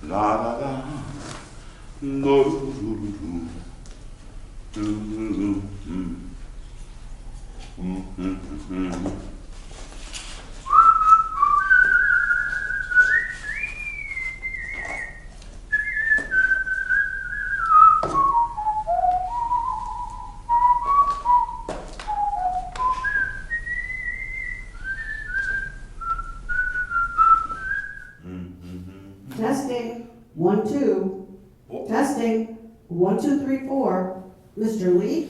La la la, no, Testing, 1, 2. Testing, 1, 2, 3, 4. Mr. Lee,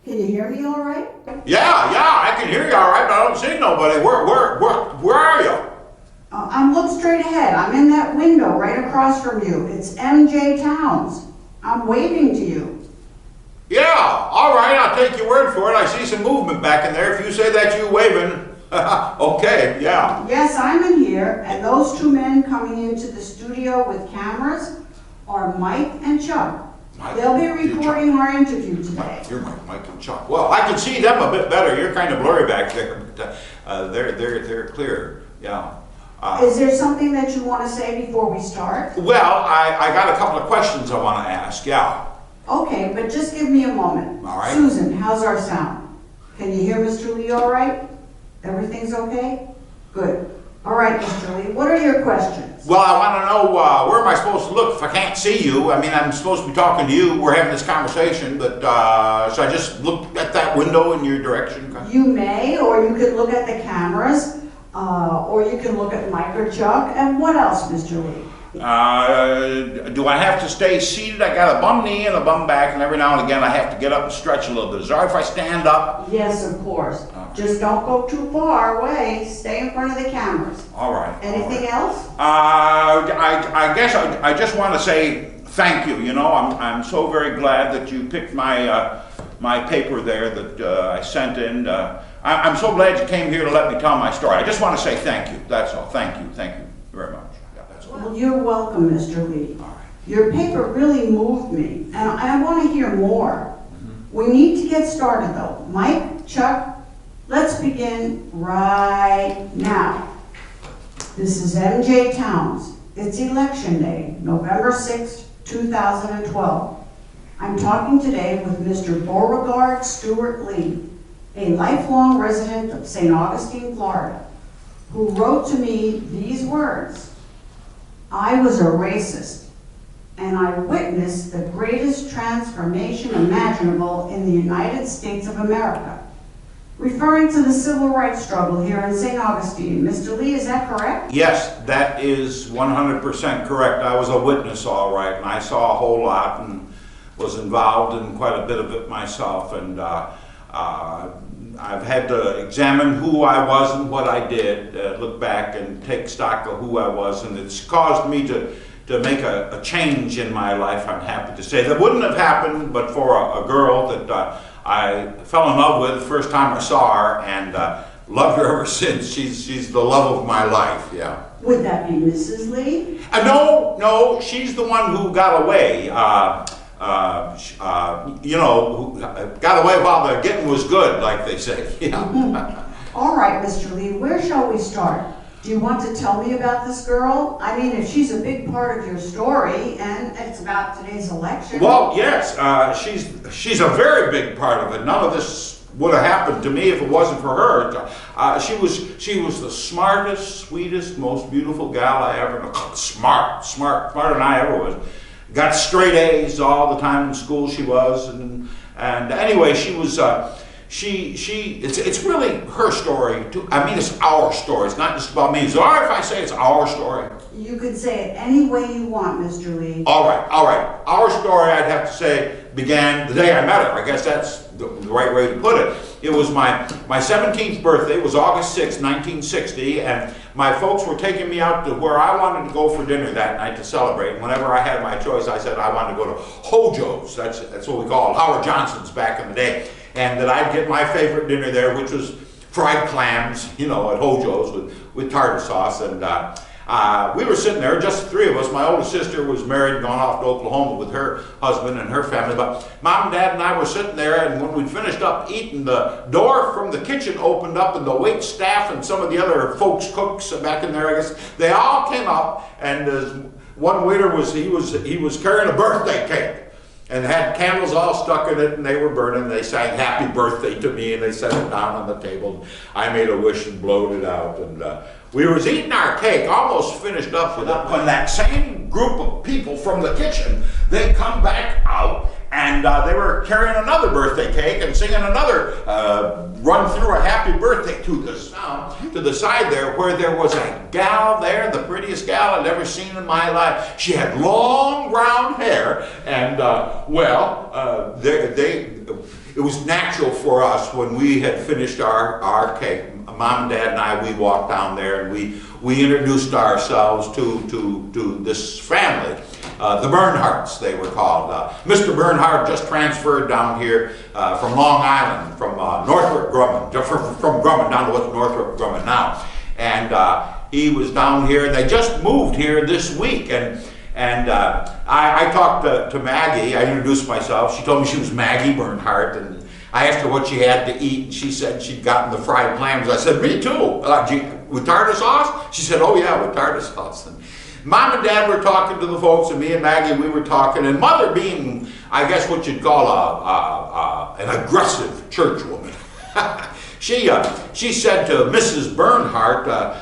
can you hear me all right? Yeah, I can hear you all right, but I don't see nobody. Where are you? I'm looking straight ahead. I'm in that window right across from you. It's MJ Towns. I'm waving to you. Yeah, all right, I'll take your word for it. I see some movement back in there. If you say that you're waving, okay, yeah. Yes, I'm in here, and those two men coming into the studio with cameras are Mike and Chuck. They'll be recording our interview today. You're Mike and Chuck. Well, I can see them a bit better. You're kind of blurry back there, but they're clear. Yeah. Is there something that you want to say before we start? Well, I got a couple of questions I want to ask. Yeah. Okay, but just give me a moment. All right. Susan, how's our sound? Can you hear Mr. Lee all right? Everything's okay? Good. All right, Mr. Lee, what are your questions? Well, I want to know where am I supposed to look if I can't see you? I mean, I'm supposed to be talking to you. We're having this conversation, but so I just look at that window in your direction? You may, or you could look at the cameras, or you can look at Mike or Chuck. And what else, Mr. Lee? Do I have to stay seated? I got a bum knee and a bum back, and every now and again I have to get up and stretch a little bit. Is it all right if I stand up? Yes, of course. Just don't go too far away. Stay in front of the cameras. All right. Anything else? I guess I just want to say thank you. You know, I'm so very glad that you picked my my paper there that I sent in. I'm so glad you came here to let me tell my story. I just want to say thank you. That's all. Thank you very much. Yeah, that's all. Well, you're welcome, Mr. Lee. All right. Your paper really moved me, and I want to hear more. We need to get started, though. Mike, Chuck, let's begin right now. This is MJ Towns. It's election day, November 6th, 2012. I'm talking today with Mr. Beauregard Stewart Lee, a lifelong resident of St. Augustine, Florida, who wrote to me these words: I was a racist, and I witnessed the greatest transformation imaginable in the United States of America. Referring to the civil rights struggle here in St. Augustine. Mr. Lee, is that correct? Yes, that is 100% correct. I was a witness, all right, and I saw a whole lot and was involved in quite a bit of it myself. And I've had to examine who I was and what I did, look back and take stock of who I was, and it's caused me to make a change in my life, I'm happy to say. That wouldn't have happened but for a girl that I fell in love with the first time I saw her, and loved her ever since. She's the love of my life, yeah. Would that be Mrs. Lee? No, she's the one who got away. You know, who got away while the getting was good, like they say. Yeah. All right, Mr. Lee, where shall we start? Do you want to tell me about this girl? I mean, if she's a big part of your story, and it's about today's election. Well, yes, she's a very big part of it. None of this would have happened to me if it wasn't for her. She was the smartest, sweetest, most beautiful gal I ever knew. Smarter than I ever was. Got straight A's all the time in school. She was, and anyway, she was. It's really her story too. I mean, it's our story. It's not just about me. Is it all right if I say it's our story? You can say it any way you want, Mr. Lee. All right. Our story, I'd have to say, began the day I met her. I guess that's the right way to put it. It was my 17th birthday. It was August 6, 1960, and my folks were taking me out to where I wanted to go for dinner that night to celebrate. And whenever I had my choice, I said I wanted to go to Hojo's. That's what we called Howard Johnson's back in the day. And that I'd get my favorite dinner there, which was fried clams, you know, at Hojo's with tartar sauce. And we were sitting there, just the three of us. My oldest sister was married, gone off to Oklahoma with her husband and her family. But Mom and Dad and I were sitting there, and when we finished up eating, the door from the kitchen opened up, and the wait staff and some of the other folks, cooks back in there, I guess, they all came up, and one waiter was carrying a birthday cake. And had candles all stuck in it, and they were burning. They sang happy birthday to me, and they set it down on the table. I made a wish and blowed it out. And we was eating our cake, almost finished up with it, when that same group of people from the kitchen, they come back out, and they were carrying another birthday cake and singing another run through a happy birthday to the side there, where there was a gal there, the prettiest gal I'd ever seen in my life. She had long brown hair, and it was natural for us when we had finished our cake. Mom and Dad and I, we walked down there, and we introduced ourselves to this family. The Bernhardts, they were called. Mr. Bernhardt just transferred down here from Long Island, from Northrop Grumman, from Grumman down to what's Northrop Grumman now. And he was down here, and they just moved here this week. And I talked to Maggie. I introduced myself. She told me she was Maggie Bernhardt, and I asked her what she had to eat, and she said she'd gotten the fried clams. I said, me too. With tartar sauce? She said, oh yeah, with tartar sauce. And Mom and Dad were talking to the folks, and me and Maggie, we were talking, and Mother, being, I guess, what you'd call an aggressive church woman, she said to Mrs. Bernhardt,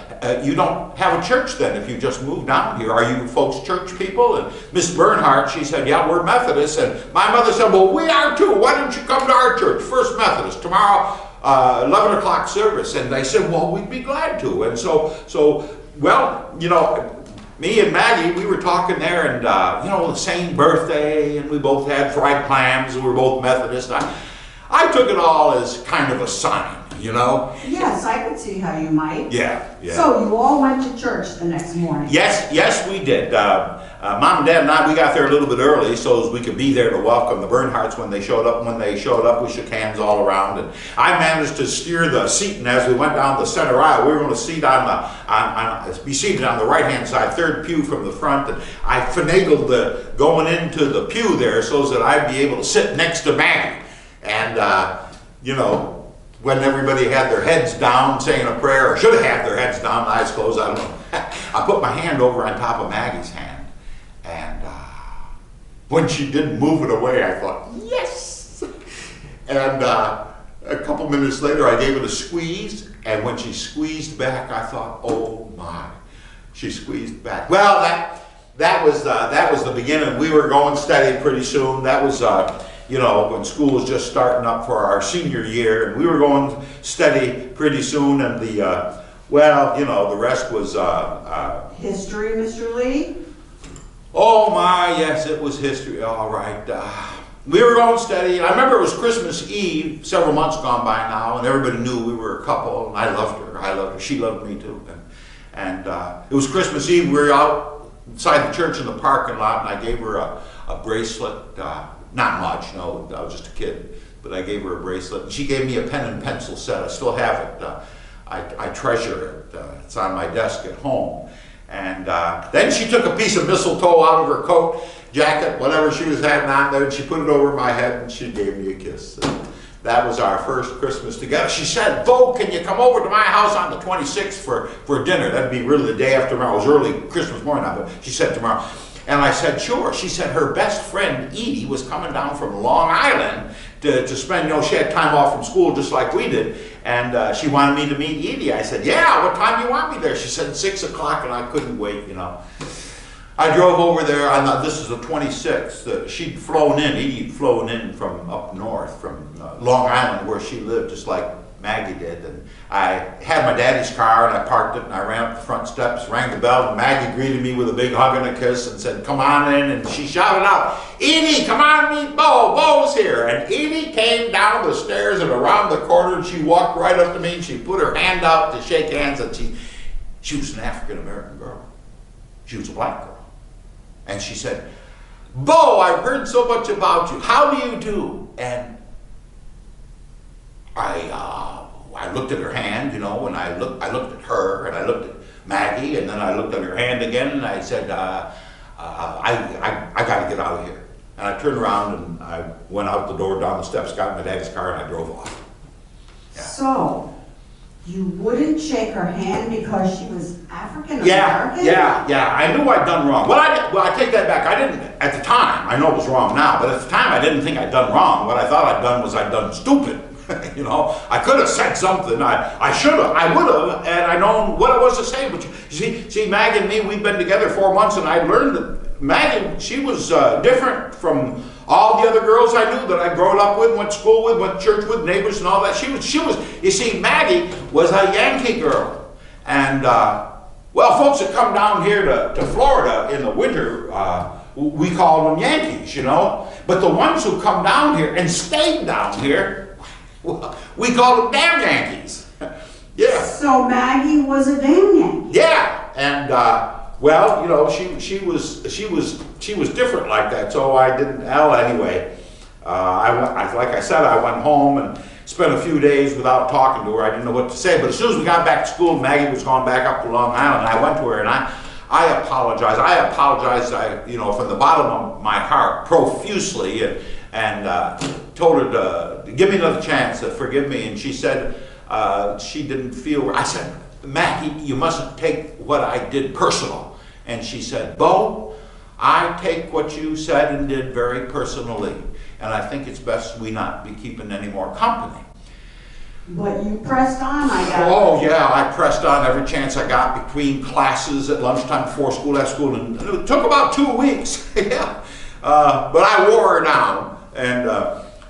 you don't have a church then if you just moved down here. Are you folks church people? And Miss Bernhardt, she said, yeah, we're Methodists. And my mother said, well, we are too. Why don't you come to our church, First Methodist, tomorrow, 11 o'clock service? And they said, well, we'd be glad to. And so, well, you know, me and Maggie, we were talking there, and you know, the same birthday, and we both had fried clams, and we were both Methodist. I took it all as kind of a sign, you know? Yes, I could see how you might. Yeah. So you all went to church the next morning? Yes, we did. Mom and Dad and I, we got there a little bit early so as we could be there to welcome the Bernhardts when they showed up. When they showed up, we shook hands all around, and I managed to steer the seating as we went down the center aisle. We were going to sit be seated on the right-hand side, third pew from the front, and I finagled going into the pew there so that I'd be able to sit next to Maggie. And, you know, when everybody had their heads down saying a prayer, or should have had their heads down, eyes closed, I don't know, I put my hand over on top of Maggie's hand. And when she didn't move it away, I thought, yes! And a couple minutes later, I gave it a squeeze. And when she squeezed back, I thought, oh my, she squeezed back. Well, that was the beginning. We were going steady pretty soon. That was, you know, when school was just starting up for our senior year, and we were going steady pretty soon, and well, you know, the rest was... history, Mr. Lee? Oh my, yes, it was history, all right. We were going steady. I remember it was Christmas Eve, several months gone by now, and everybody knew we were a couple, and I loved her. She loved me too. And it was Christmas Eve. We were outside the church in the parking lot, and I gave her a bracelet. Not much, no, I was just a kid, but I gave her a bracelet. And she gave me a pen and pencil set. I still have it. I treasure it. It's on my desk at home. And then she took a piece of mistletoe out of her coat, jacket, whatever she was having on there, and she put it over my head, and she gave me a kiss. And that was our first Christmas together. She said, Beau, can you come over to my house on the 26th for dinner? That'd be really the day after tomorrow. It was early Christmas morning, but she said tomorrow. And I said, sure. She said her best friend, Edie, was coming down from Long Island to spend, you know, she had time off from school just like we did. And she wanted me to meet Edie. I said, yeah, what time do you want me there? She said 6 o'clock, and I couldn't wait, you know. I drove over there. I thought this is the 26th. She'd flown in, Edie had flown in from up north, from Long Island, where she lived, just like Maggie did. And I had my daddy's car, and I parked it, and I ran up the front steps, rang the bell, and Maggie greeted me with a big hug and a kiss and said, come on in. And she shouted out, Edie, come on, meet Beau. Beau's here. And Edie came down the stairs and around the corner, and she walked right up to me, and she put her hand out to shake hands, and she was an African-American girl. She was a black girl. And she said, Beau, I've heard so much about you. How do you do? And I looked at her hand, you know, and I looked at her, and I looked at Maggie, and then I looked at her hand again, and I said, I got to get out of here. And I turned around and I went out the door, down the steps, got in my dad's car, and I drove off. Yeah. So, you wouldn't shake her hand because she was African American? Yeah. I knew I'd done wrong. Well, I take that back. I didn't, at the time, I know it was wrong now, but at the time I didn't think I'd done wrong. What I thought I'd done was I'd done stupid. You know, I could have said something. I should have. I would have, and I known what it was to say. But you see, Maggie and me, we've been together 4 months, and I learned that Maggie, she was different from all the other girls I knew that I'd grown up with, went to school with, went to church with, neighbors and all that. She was. You see, Maggie was a Yankee girl, and well, folks that come down here to Florida in the winter, we call them Yankees, you know. But the ones who come down here and stayed down here, we call them damn Yankees. Yeah. So Maggie was a damn Yankee. Yeah, and well, you know, she was different like that. So I didn't. Well, anyway, like I said, I went home and spent a few days without talking to her. I didn't know what to say. But as soon as we got back to school, Maggie was going back up to Long Island. I went to her and I apologized. I apologized, you know, from the bottom of my heart, profusely, and told her to give me another chance, to forgive me. And she said she didn't feel. I said, Maggie, you mustn't take what I did personal. And she said, Beau, I take what you said and did very personally, and I think it's best we not be keeping any more company. But you pressed on, I guess. Oh yeah, I pressed on every chance I got between classes, at lunchtime, before school, after school, and it took about 2 weeks. Yeah, but I wore her down, and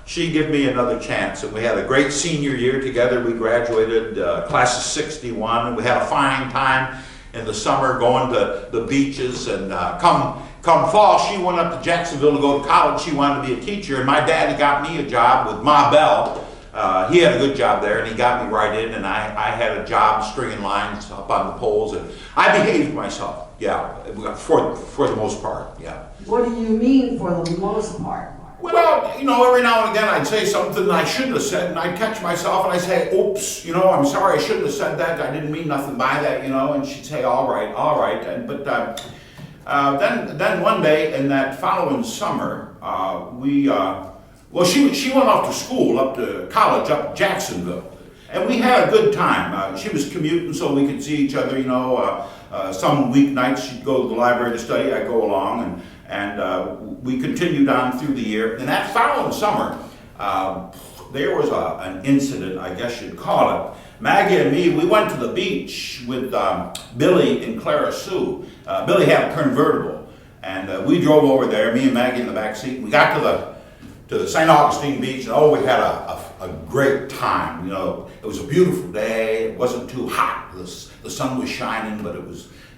she gave me another chance, and we had a great senior year together. We graduated class of '61, and we had a fine time in the summer going to the beaches, and come fall, she went up to Jacksonville to go to college. She wanted to be a teacher, and my daddy got me a job with Ma Bell. He had a good job there, and he got me right in, and I had a job stringing lines up on the poles, and I behaved myself, yeah, for the most part, yeah. What do you mean for the most part? Well, you know, every now and again I'd say something I shouldn't have said, and I'd catch myself and I'd say, oops, you know, I'm sorry, I shouldn't have said that, I didn't mean nothing by that, you know, and she'd say, all right, but then one day in that following summer, well, she went off to school, up to college, up to Jacksonville, and we had a good time. She was commuting so we could see each other, you know. Some weeknights she'd go to the library to study, I'd go along, and we continued on through the year. And that following summer, there was an incident, I guess you'd call it. Maggie and me, we went to the beach with Billy and Clara Sue. Billy had a convertible, and we drove over there, me and Maggie in the back seat. We got to the St. Augustine Beach, and oh, we had a great time. You know, it was a beautiful day. It wasn't too hot. The sun was shining, but there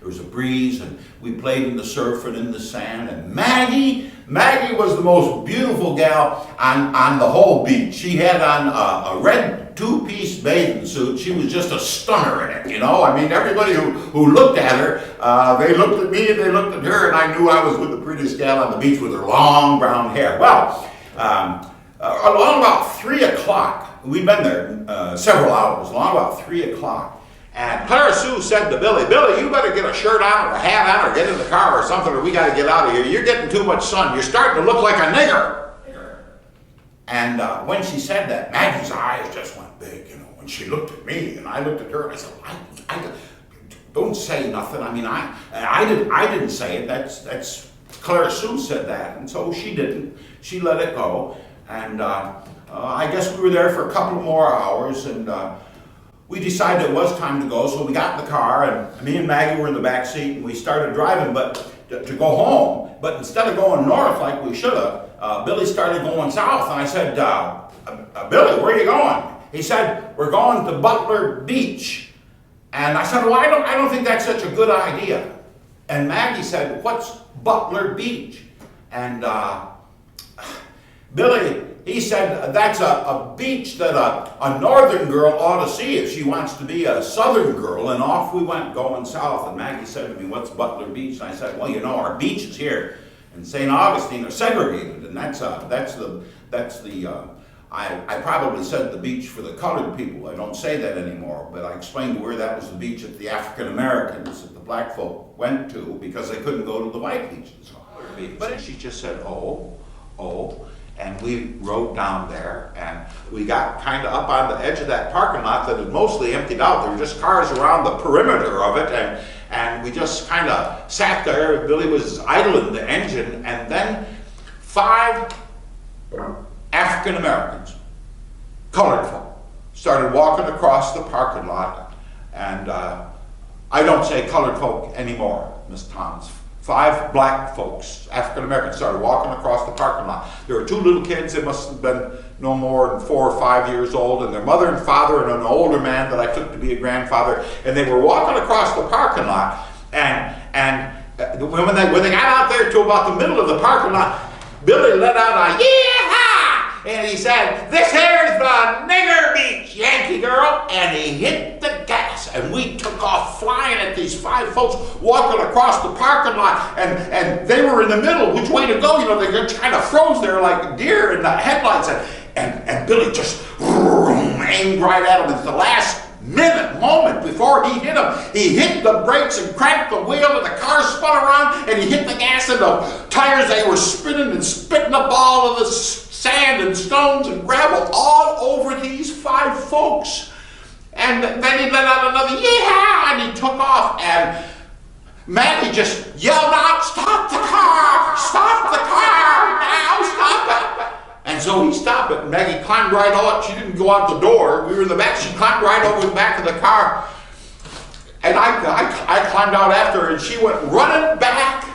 was a breeze, and we played in the surf and in the sand. And Maggie was the most beautiful gal on the whole beach. She had on a red two-piece bathing suit. She was just a stunner in it, you know. I mean, everybody who looked at her, they looked at me and they looked at her, and I knew I was with the prettiest gal on the beach with her long brown hair. Well, along about 3 o'clock, we'd been there several hours, along about 3 o'clock, and Clara Sue said to Billy, you better get a shirt on or a hat on or get in the car or something, or we got to get out of here. You're getting too much sun. You're starting to look like a nigger. And when she said that, Maggie's eyes just went big, you know, when she looked at me, and I looked at her, and I said, I don't say nothing. I mean, I didn't say it. That's Clara Sue said that, and so she didn't. She let it go, and I guess we were there for a couple more hours, and we decided it was time to go, so we got in the car, and me and Maggie were in the back seat, and we started driving to go home. But instead of going north like we should have, Billy started going south, and I said, Billy, where are you going? He said, we're going to Butler Beach. And I said, well, I don't think that's such a good idea. And Maggie said, what's Butler Beach? And Billy, he said, that's a beach that a northern girl ought to see if she wants to be a southern girl. And off we went going south. And Maggie said to me, what's Butler Beach? And I said, well, you know, our beaches here in St. Augustine are segregated, and that's the I probably said the beach for the colored people. I don't say that anymore, but I explained to her that was the beach that the African Americans, that the black folk went to because they couldn't go to the white beaches. But she just said, oh, and we rode down there, and we got kind of up on the edge of that parking lot that had mostly emptied out. There were just cars around the perimeter of it, and we just kind of sat there. Billy was idling the engine, and then 5 African Americans, colored folk, started walking across the parking lot, and I don't say colored folk anymore, Miss Thomas. 5 black folks, African Americans, started walking across the parking lot. There were 2 little kids, they must have been no more than 4 or 5 years old, and their mother and father and an older man that I took to be a grandfather, and they were walking across the parking lot, and when they got out there to about the middle of the parking lot, Billy let out a yee-haw, and he said, "This here's the nigger beach, Yankee girl," and he hit the gas, and we took off flying at these 5 folks walking across the parking lot, and they were in the middle, which way to go, you know, they kind of froze there like deer in the headlights, and Billy just aimed right at them. At the last moment before he hit him, he hit the brakes and cranked the wheel, and the car spun around, and he hit the gas, and the tires, they were spinning and spitting up all of the sand and stones and gravel all over these 5 folks. And then he let out another yeah, and he took off, and Maggie just yelled out, "Stop the car! Stop the car! Now stop it!" And so he stopped it, and Maggie climbed right out. She didn't go out the door. We were in the back. She climbed right over the back of the car. And I climbed out after her, and she went running back.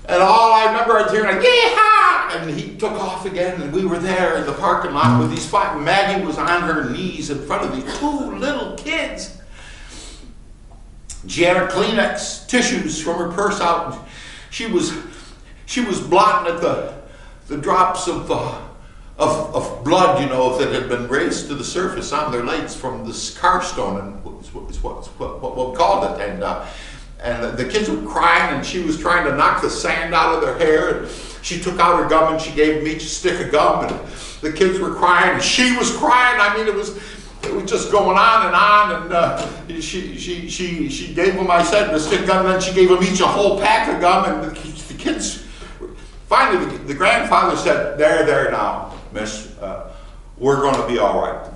And all I remember is hearing, "Yee-haw!" And he took off again, and we were there in the parking lot with these 5. Maggie was on her knees in front of these 2 little kids. She had her Kleenex tissues from her purse out. And she was blotting at the drops of blood, you know, that had been raised to the surface on their legs from this car stone, and what we called it. And the kids were crying, and she was trying to knock the sand out of their hair. And she took out her gum, and she gave them each a stick of gum. And the kids were crying, and she was crying. I mean, it was just going on. And she gave them, I said, the stick of gum, and then she gave them each a whole pack of gum. And the kids, finally, the grandfather said, there now, miss, we're going to be all right.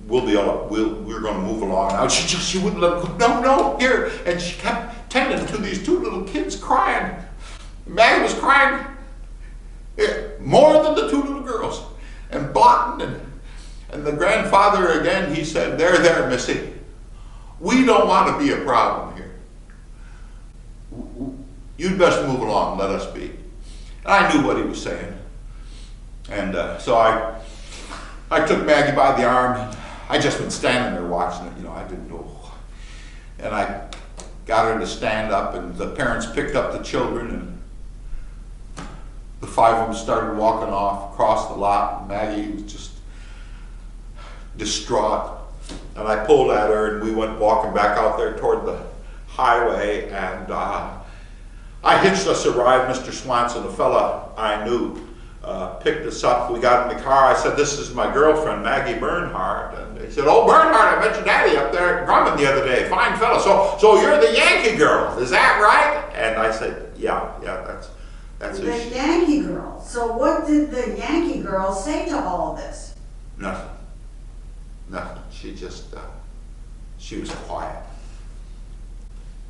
We'll be all right. We're going to move along now. She wouldn't let him go. No, here. And she kept tending to these 2 little kids crying. Maggie was crying more than the 2 little girls, and blotting. And the grandfather again, he said, there, missy. We don't want to be a problem here. You'd best move along and let us be. And I knew what he was saying. And so I took Maggie by the arm. I just been standing there watching it, you know, I didn't know. And I got her to stand up, and the parents picked up the children, and the 5 of them started walking off across the lot, and Maggie was just distraught. And I pulled at her, and we went walking back out there toward the highway, and I hitched us a ride. Mr. Swanson, a fella I knew, picked us up. We got in the car. I said, "This is my girlfriend, Maggie Bernhardt." And he said, "Oh, Bernhardt, I met your daddy up there at Grumman the other day. Fine fella. So you're the Yankee girl, is that right?" And I said, yeah, that's The it. Yankee girl. So what did the Yankee girl say to all of this? Nothing. She just, she was quiet.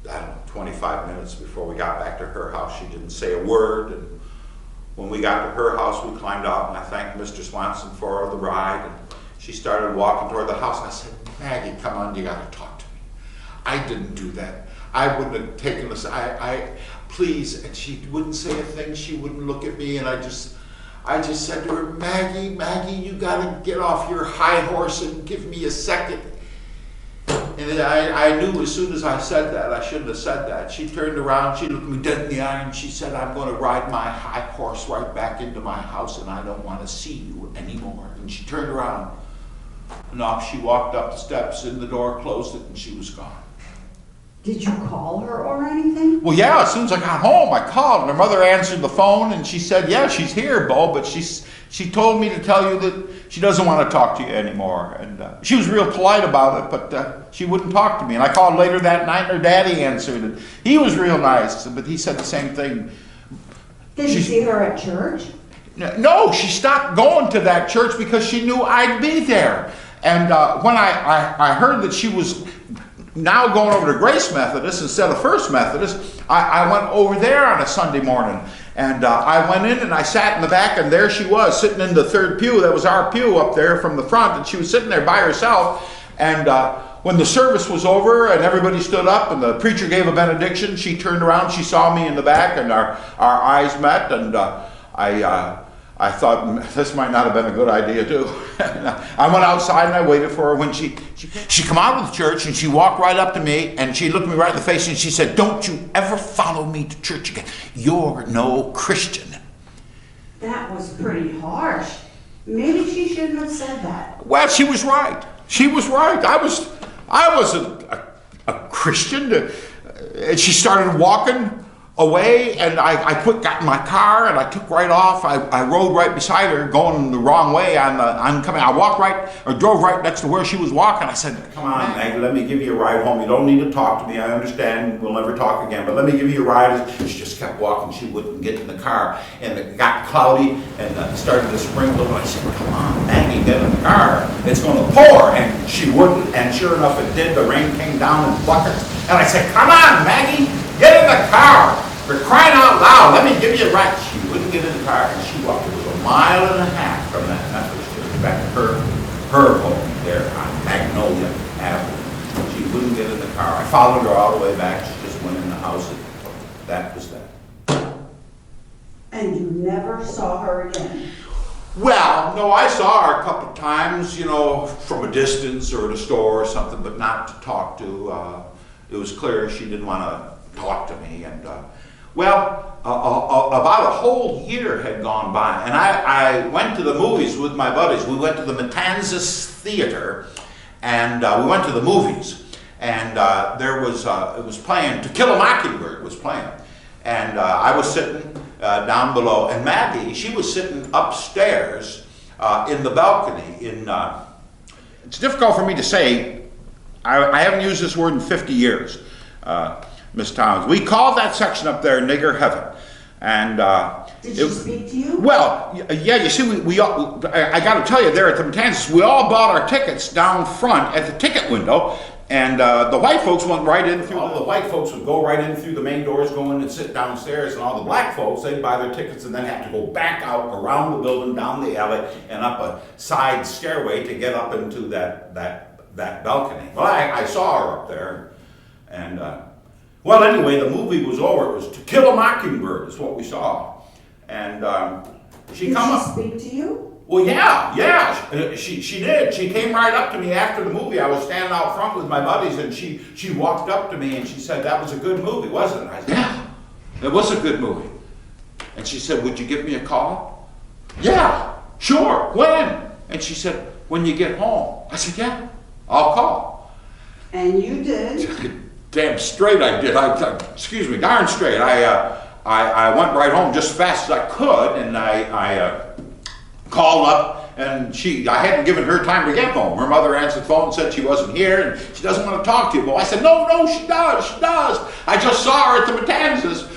I don't know, 25 minutes before we got back to her house, she didn't say a word. And when we got to her house, we climbed out, and I thanked Mr. Swanson for the ride. And she started walking toward the house. I said, "Maggie, come on, you got to talk to me. I didn't do that. I wouldn't have taken this. Please." And she wouldn't say a thing. She wouldn't look at me. And I just said to her, Maggie, you got to get off your high horse and give me a second. And I knew as soon as I said that, I shouldn't have said that. She turned around, she looked me dead in the eye, and she said, "I'm going to ride my high horse right back into my house, and I don't want to see you anymore." And she turned around, and off she walked up the steps, in the door, closed it, and she was gone. Did you call her or anything? Well, yeah, as soon as I got home, I called, and her mother answered the phone, and she said, yeah, she's here, Beau, but she told me to tell you that she doesn't want to talk to you anymore. And she was real polite about it, but she wouldn't talk to me. And I called later that night, and her daddy answered, and he was real nice, but he said the same thing. Did you see her at church? No, she stopped going to that church because she knew I'd be there. And when I heard that she was now going over to Grace Methodist instead of First Methodist, I went over there on a Sunday morning. And I went in and I sat in the back, and there she was sitting in the third pew. That was our pew up there from the front, and she was sitting there by herself. And when the service was over and everybody stood up and the preacher gave a benediction, she turned around, she saw me in the back, and our eyes met, and I thought this might not have been a good idea too. I went outside and I waited for her. When she come out of the church, and she walked right up to me, and she looked me right in the face, and she said, "Don't you ever follow me to church again. You're no Christian." That was pretty harsh. Maybe she shouldn't have said that. Well, she was right. She was right. I was a Christian. And she started walking away, and I got in my car, and I took right off. I rode right beside her, going the wrong way on the oncoming. I drove right next to where she was walking. I said, "Come on, Maggie, let me give you a ride home. You don't need to talk to me. I understand we'll never talk again, but let me give you a ride." She just kept walking. She wouldn't get in the car, and it got cloudy, and it started to sprinkle. And I said, "Come on, Maggie, get in the car. It's going to pour." And she wouldn't, and sure enough, it did. The rain came down in buckets, and I said, "Come on, Maggie, get in the car. For crying out loud, let me give you a ride." She wouldn't get in the car, and she walked. It was a mile and a half from that Methodist church back to her home there on Magnolia Avenue. She wouldn't get in the car. I followed her all the way back. She just went in the house, and that was that. And you never saw her again? Well, no, I saw her a couple of times, from a distance or at a store or something, but not to talk to. It was clear she didn't want to talk to me. And about a whole year had gone by, and I went to the movies with my buddies. We went to the Matanzas Theater, and we went to the movies. And it was playing, To Kill a Mockingbird was playing. And I was sitting down below, and Maggie, she was sitting upstairs in the balcony. It's difficult for me to say. I haven't used this word in 50 years, Miss Towns. We called that section up there Nigger Heaven. And did she speak to you? Well, yeah, you see, I got to tell you, there at the Matanzas, we all bought our tickets down front at the ticket window, and the white folks went right in through. All the white folks would go right in through the main doors, go in and sit downstairs, and all the black folks, they'd buy their tickets and then have to go back out around the building, down the alley, and up a side stairway to get up into that balcony. Well, I saw her up there, and well, anyway, the movie was over. It was To Kill a Mockingbird is what we saw. And she Did come she up. speak to you? Well, yeah, she did. She came right up to me after the movie. I was standing out front with my buddies, and she walked up to me and she said, "That was a good movie, wasn't it?" I said, "Yeah, it was a good movie." And she said, "Would you give me a call?" "Yeah, sure. When?" And she said, "When you get home." I said, "Yeah, I'll call." And you did? Damn straight I did. Excuse me, darn straight. I went right home just as fast as I could, and I called up, and I hadn't given her time to get home. Her mother answered the phone and said she wasn't here, and she doesn't want to talk to you. But I said, no, she does. I just saw her at the Matanzas.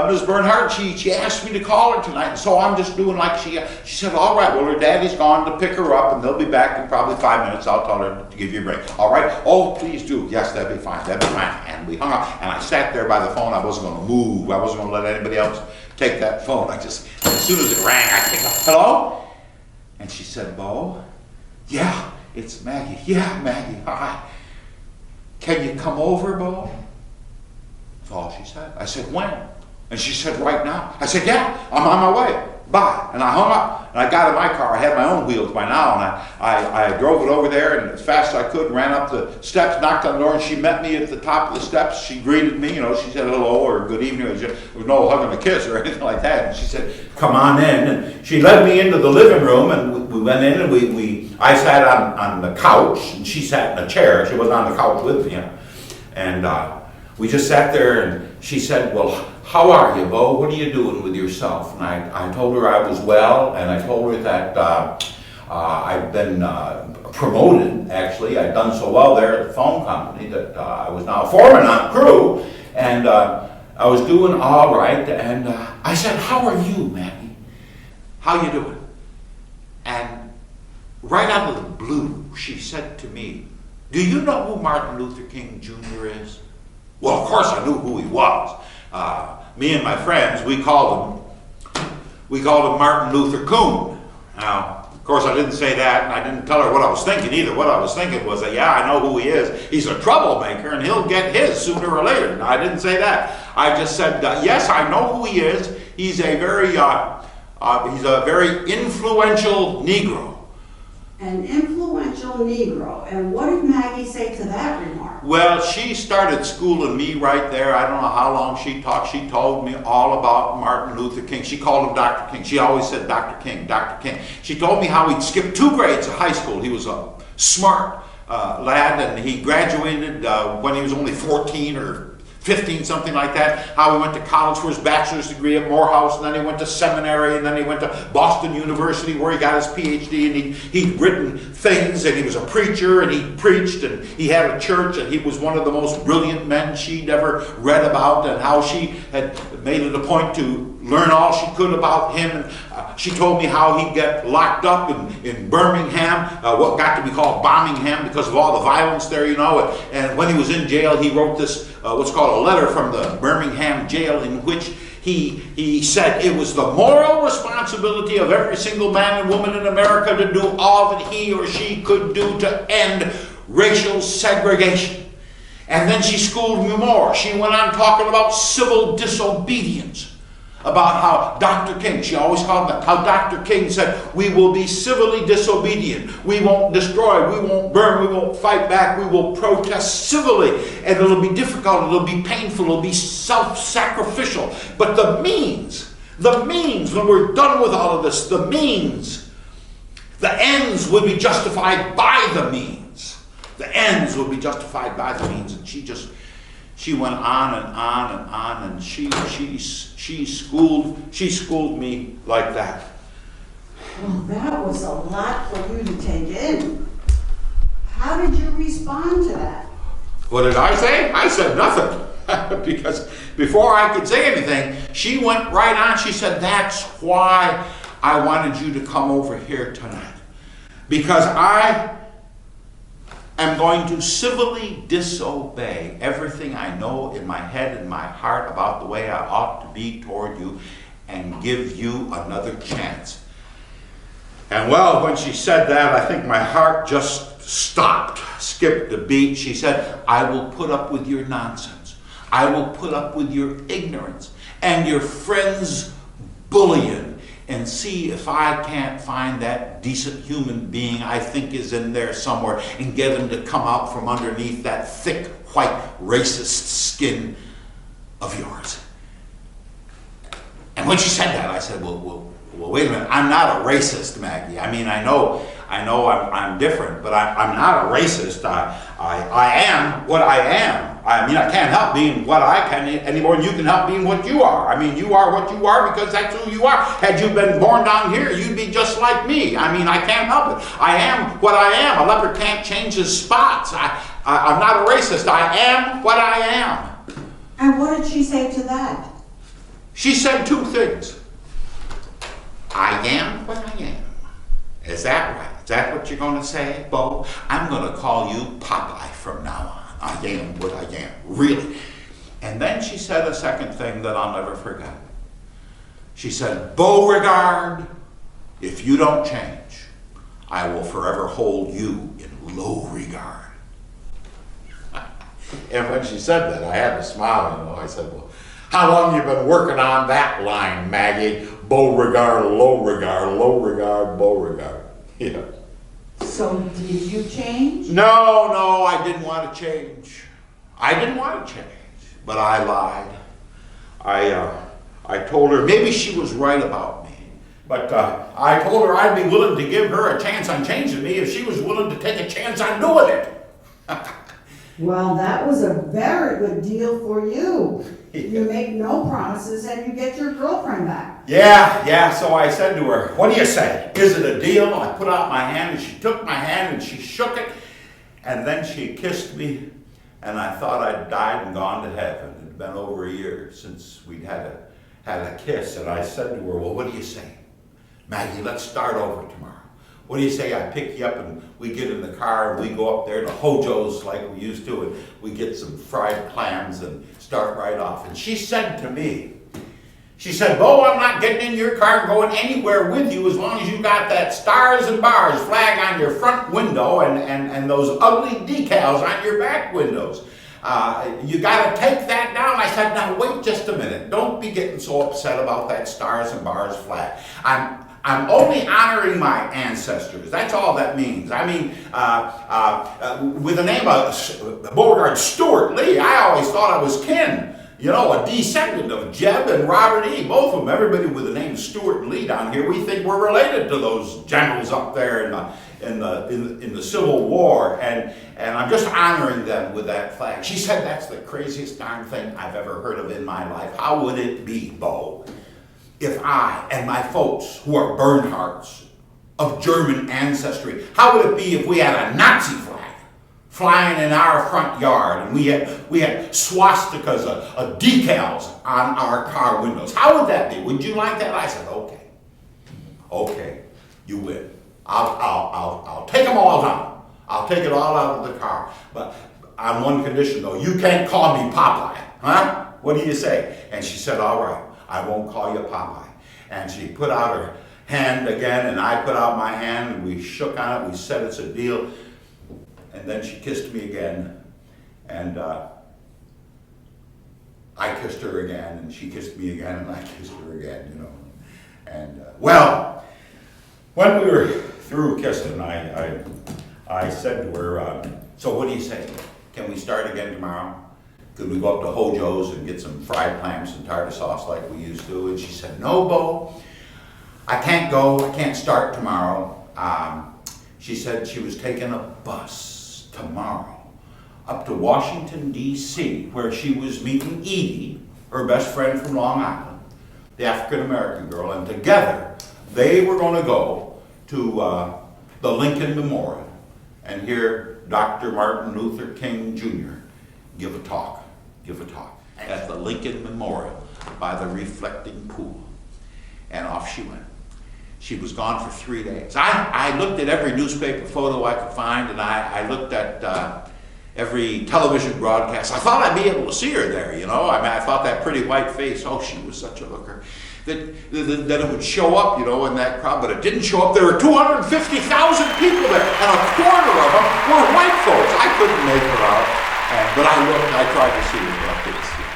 Ms. Bernhardt, she asked me to call her tonight, and so I'm just doing like she said, all right, well, her daddy's gone to pick her up, and they'll be back in probably 5 minutes. I'll tell her to give you a break. All right? Oh, please do. Yes, that'd be fine. And we hung up, and I sat there by the phone. I wasn't going to move. I wasn't going to let anybody else take that phone. As soon as it rang, I picked up, hello? And she said, "Beau, yeah, it's Maggie. Yeah, Maggie, hi. Can you come over, Beau?" That's all she said. I said, "When?" And she said, "Right now." I said, "Yeah, I'm on my way. Bye." And I hung up, and I got in my car. I had my own wheels by now, and I drove it over there, and as fast as I could, ran up the steps, knocked on the door, and she met me at the top of the steps. She greeted me, she said hello or good evening. There was no hug and a kiss or anything like that. And she said, "Come on in." And she led me into the living room, and we went in, and I sat on the couch, and she sat in a chair. She wasn't on the couch with me. And we just sat there and she said, well, how are you, Beau? What are you doing with yourself? And I told her I was well, and I told her that I've been promoted, actually. I'd done so well there at the phone company that I was now foreman on crew, and I was doing all right. And I said, how are you, Maggie? How you doing? And right out of the blue, she said to me, do you know who Martin Luther King Jr. is? Well, of course I knew who he was. Me and my friends, we called him Martin Luther Coon. Now, of course I didn't say that, and I didn't tell her what I was thinking either. What I was thinking was that, yeah, I know who he is. He's a troublemaker, and he'll get his sooner or later. No, I didn't say that. I just said, yes, I know who he is. He's a very influential Negro. An influential Negro. And what did Maggie say to that remark? Well, she started schooling me right there. I don't know how long she talked. She told me all about Martin Luther King. She called him Dr. King. She always said Dr. King, Dr. King. She told me how he'd skipped 2 grades of high school. He was a smart lad, and he graduated when he was only 14 or 15, something like that. How he went to college for his bachelor's degree at Morehouse, and then he went to seminary, and then he went to Boston University where he got his PhD, and he'd written things, and he was a preacher, and he preached, and he had a church, and he was one of the most brilliant men she'd ever read about, and how she had made it a point to learn all she could about him. And she told me how he'd get locked up in Birmingham, what got to be called Bombingham because of all the violence there, you know. And when he was in jail, he wrote this, what's called a letter from the Birmingham jail, in which he said it was the moral responsibility of every single man and woman in America to do all that he or she could do to end racial segregation. And then she schooled me more. She went on talking about civil disobedience. About how Dr. King, she always called him that, how Dr. King said, we will be civilly disobedient. We won't destroy, we won't burn, we won't fight back, we will protest civilly. And it'll be difficult, it'll be painful, it'll be self-sacrificial. But the means, when we're done with all of this, the means, the ends will be justified by the means. The ends will be justified by the means. And she went on and on and on, and she schooled me like that. Well, that was a lot for you to take in. How did you respond to that? What did I say? I said nothing. Because before I could say anything, she went right on. She said, that's why I wanted you to come over here tonight. Because I am going to civilly disobey everything I know in my head and my heart about the way I ought to be toward you, and give you another chance. And well, when she said that, I think my heart just skipped a beat. She said, I will put up with your nonsense. I will put up with your ignorance and your friends' bullying, and see if I can't find that decent human being I think is in there somewhere, and get him to come out from underneath that thick, white, racist skin of yours. And when she said that, I said, well, wait a minute. I'm not a racist, Maggie. I mean, I know I'm different, but I'm not a racist. I am what I am. I mean, I can't help being what I can any more than you can help being what you are. I mean, you are what you are because that's who you are. Had you been born down here, you'd be just like me. I mean, I can't help it. I am what I am. A leopard can't change his spots. I'm not a racist. I am what I am. And what did she say to that? She said 2 things. I am what I am. Is that right? Is that what you're going to say, Beau? I'm going to call you Popeye from now on. I am what I am, really. And then she said a second thing that I'll never forget. She said, Beauregard, if you don't change, I will forever hold you in low regard. And when she said that, I had to smile, you know. I said, well, how long you been working on that line, Maggie? Beauregard, low regard, Beauregard. Yeah. So did you change? No, I didn't want to change. But I lied. I told her maybe she was right about me. But I told her I'd be willing to give her a chance on changing me if she was willing to take a chance on doing it. Well, that was a very good deal for you. You make no promises and you get your girlfriend back. Yeah, so I said to her, what do you say? Is it a deal? I put out my hand and she took my hand and she shook it. And then she kissed me and I thought I'd died and gone to heaven. It had been over a year since we'd had a kiss. And I said to her, well, what do you say? Maggie, let's start over tomorrow. What do you say I pick you up and we get in the car and we go up there to Hojo's like we used to and we get some fried clams and start right off. And she said to me, she said, Beau, I'm not getting in your car and going anywhere with you as long as you got that stars and bars flag on your front window and those ugly decals on your back windows. You got to take that down. I said, now wait just a minute. Don't be getting so upset about that stars and bars flag. I'm only honoring my ancestors. That's all that means. I mean, with the name of Beauregard Stuart Lee, I always thought I was kin. You know, a descendant of Jeb and Robert E. Both of them. Everybody with the name Stuart and Lee down here, we think we're related to those generals up there in the Civil War. And I'm just honoring them with that flag. She said, that's the craziest darn thing I've ever heard of in my life. How would it be, Beau, if I and my folks, who are Bernhardts of German ancestry, how would it be if we had a Nazi flag flying in our front yard and we had swastikas of decals on our car windows? How would that be? Would you like that? I said, okay, you win. I'll take them all down. I'll take it all out of the car. But on one condition though, you can't call me Popeye, huh? What do you say? And she said, all right. I won't call you Popeye. And she put out her hand again, and I put out my hand, and we shook on it. We said it's a deal. And then she kissed me again, and I kissed her again, and she kissed me again, and I kissed her again, you know. And, well, when we were through kissing, I said to her, so what do you say? Can we start again tomorrow? Could we go up to Hojo's and get some fried clams and tartar sauce like we used to? And she said, no, Beau, I can't go. I can't start tomorrow. She said she was taking a bus tomorrow up to Washington, D.C., where she was meeting Edie, her best friend from Long Island, the African-American girl, and together they were going to go to the Lincoln Memorial and hear Dr. Martin Luther King Jr. give a talk at the Lincoln Memorial by the reflecting pool. And off she went. She was gone for 3 days. I looked at every newspaper photo I could find, and I looked at every television broadcast. I thought I'd be able to see her there, you know. I mean, I thought that pretty white face, oh, she was such a looker, that it would show up, you know, in that crowd, but it didn't show up. There were 250,000 people there, and a quarter of them were white folks. I couldn't make her out. But I looked, I tried to see her, but I couldn't see her.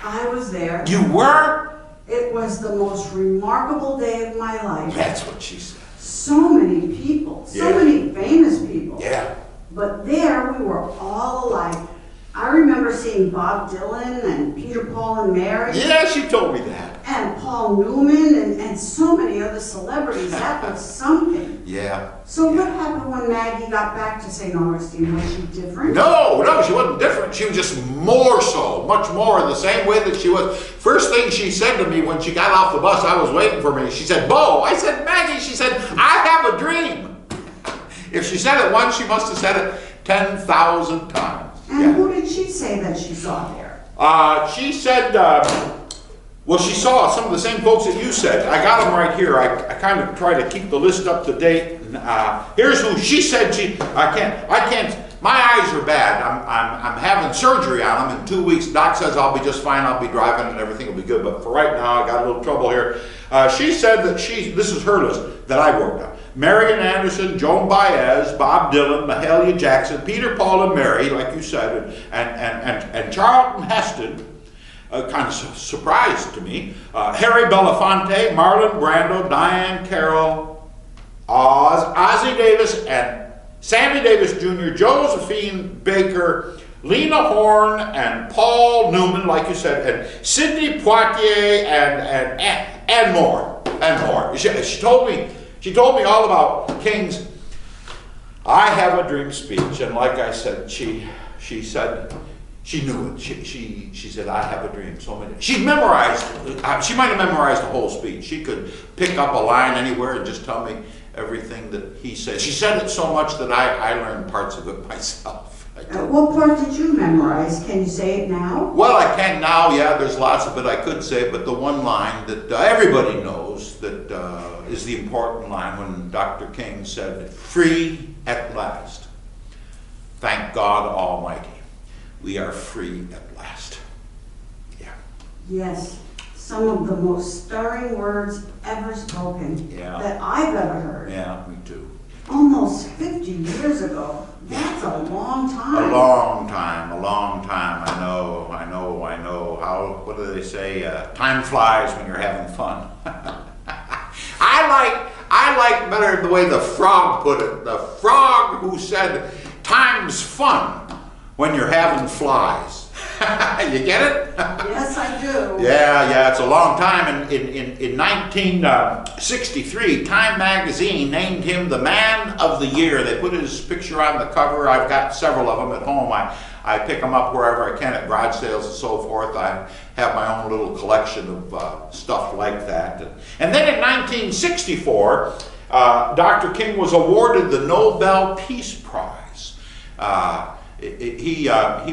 I was there. You were? It was the most remarkable day of my life. That's what she said. So many people, so many famous people. Yeah. But there we were all alike. I remember seeing Bob Dylan and Peter, Paul, and Mary. Yeah, she told me that. And Paul Newman and so many other celebrities. That was something. Yeah. So what happened when Maggie got back to St. Augustine? Was she different? No, she wasn't different. She was just more so, much more in the same way that she was. First thing she said to me when she got off the bus, I was waiting for me. She said, Beau. I said, Maggie. She said, I have a dream. If she said it once, she must have said it 10,000 times. And who did she say that she saw there? She said, well, she saw some of the same folks that you said. I got them right here. I kind of try to keep the list up to date. Here's who she said I can't, my eyes are bad. I'm having surgery on them in 2 weeks. Doc says I'll be just fine. I'll be driving and everything will be good. But for right now, I got a little trouble here. She said that this is her list that I worked on. Marian Anderson, Joan Baez, Bob Dylan, Mahalia Jackson, Peter, Paul, and Mary, like you said, and Charlton Heston, kind of surprised to me, Harry Belafonte, Marlon Brando, Diane Carroll, Ozzie Davis, and Sammy Davis Jr., Josephine Baker, Lena Horne, and Paul Newman, like you said, and Sidney Poitier, and more. She told me all about King's I have a dream speech, and like I said, she said, she knew it. She said, I have a dream. So many. She memorized. She might have memorized the whole speech. She could pick up a line anywhere and just tell me everything that he said. She said it so much that I learned parts of it myself. What part did you memorize? Can you say it now? Well, I can now. Yeah, there's lots of it I could say, but the one line that everybody knows that is the important line when Dr. King said, "Free at last. Thank God Almighty. We are free at last." Yeah. Yes, some of the most stirring words ever spoken that I've ever heard. Yeah, me too. Almost 50 years ago. That's a long time. A long time, a long time. I know. How, what do they say? Time flies when you're having fun. I like better the way the frog put it. The frog who said, time's fun when you're having flies. You get it? Yes, I do. Yeah, it's a long time. In 1963, Time magazine named him the Man of the Year. They put his picture on the cover. I've got several of them at home. I pick them up wherever I can at garage sales and so forth. I have my own little collection of stuff like that. And then in 1964, Dr. King was awarded the Nobel Peace Prize. He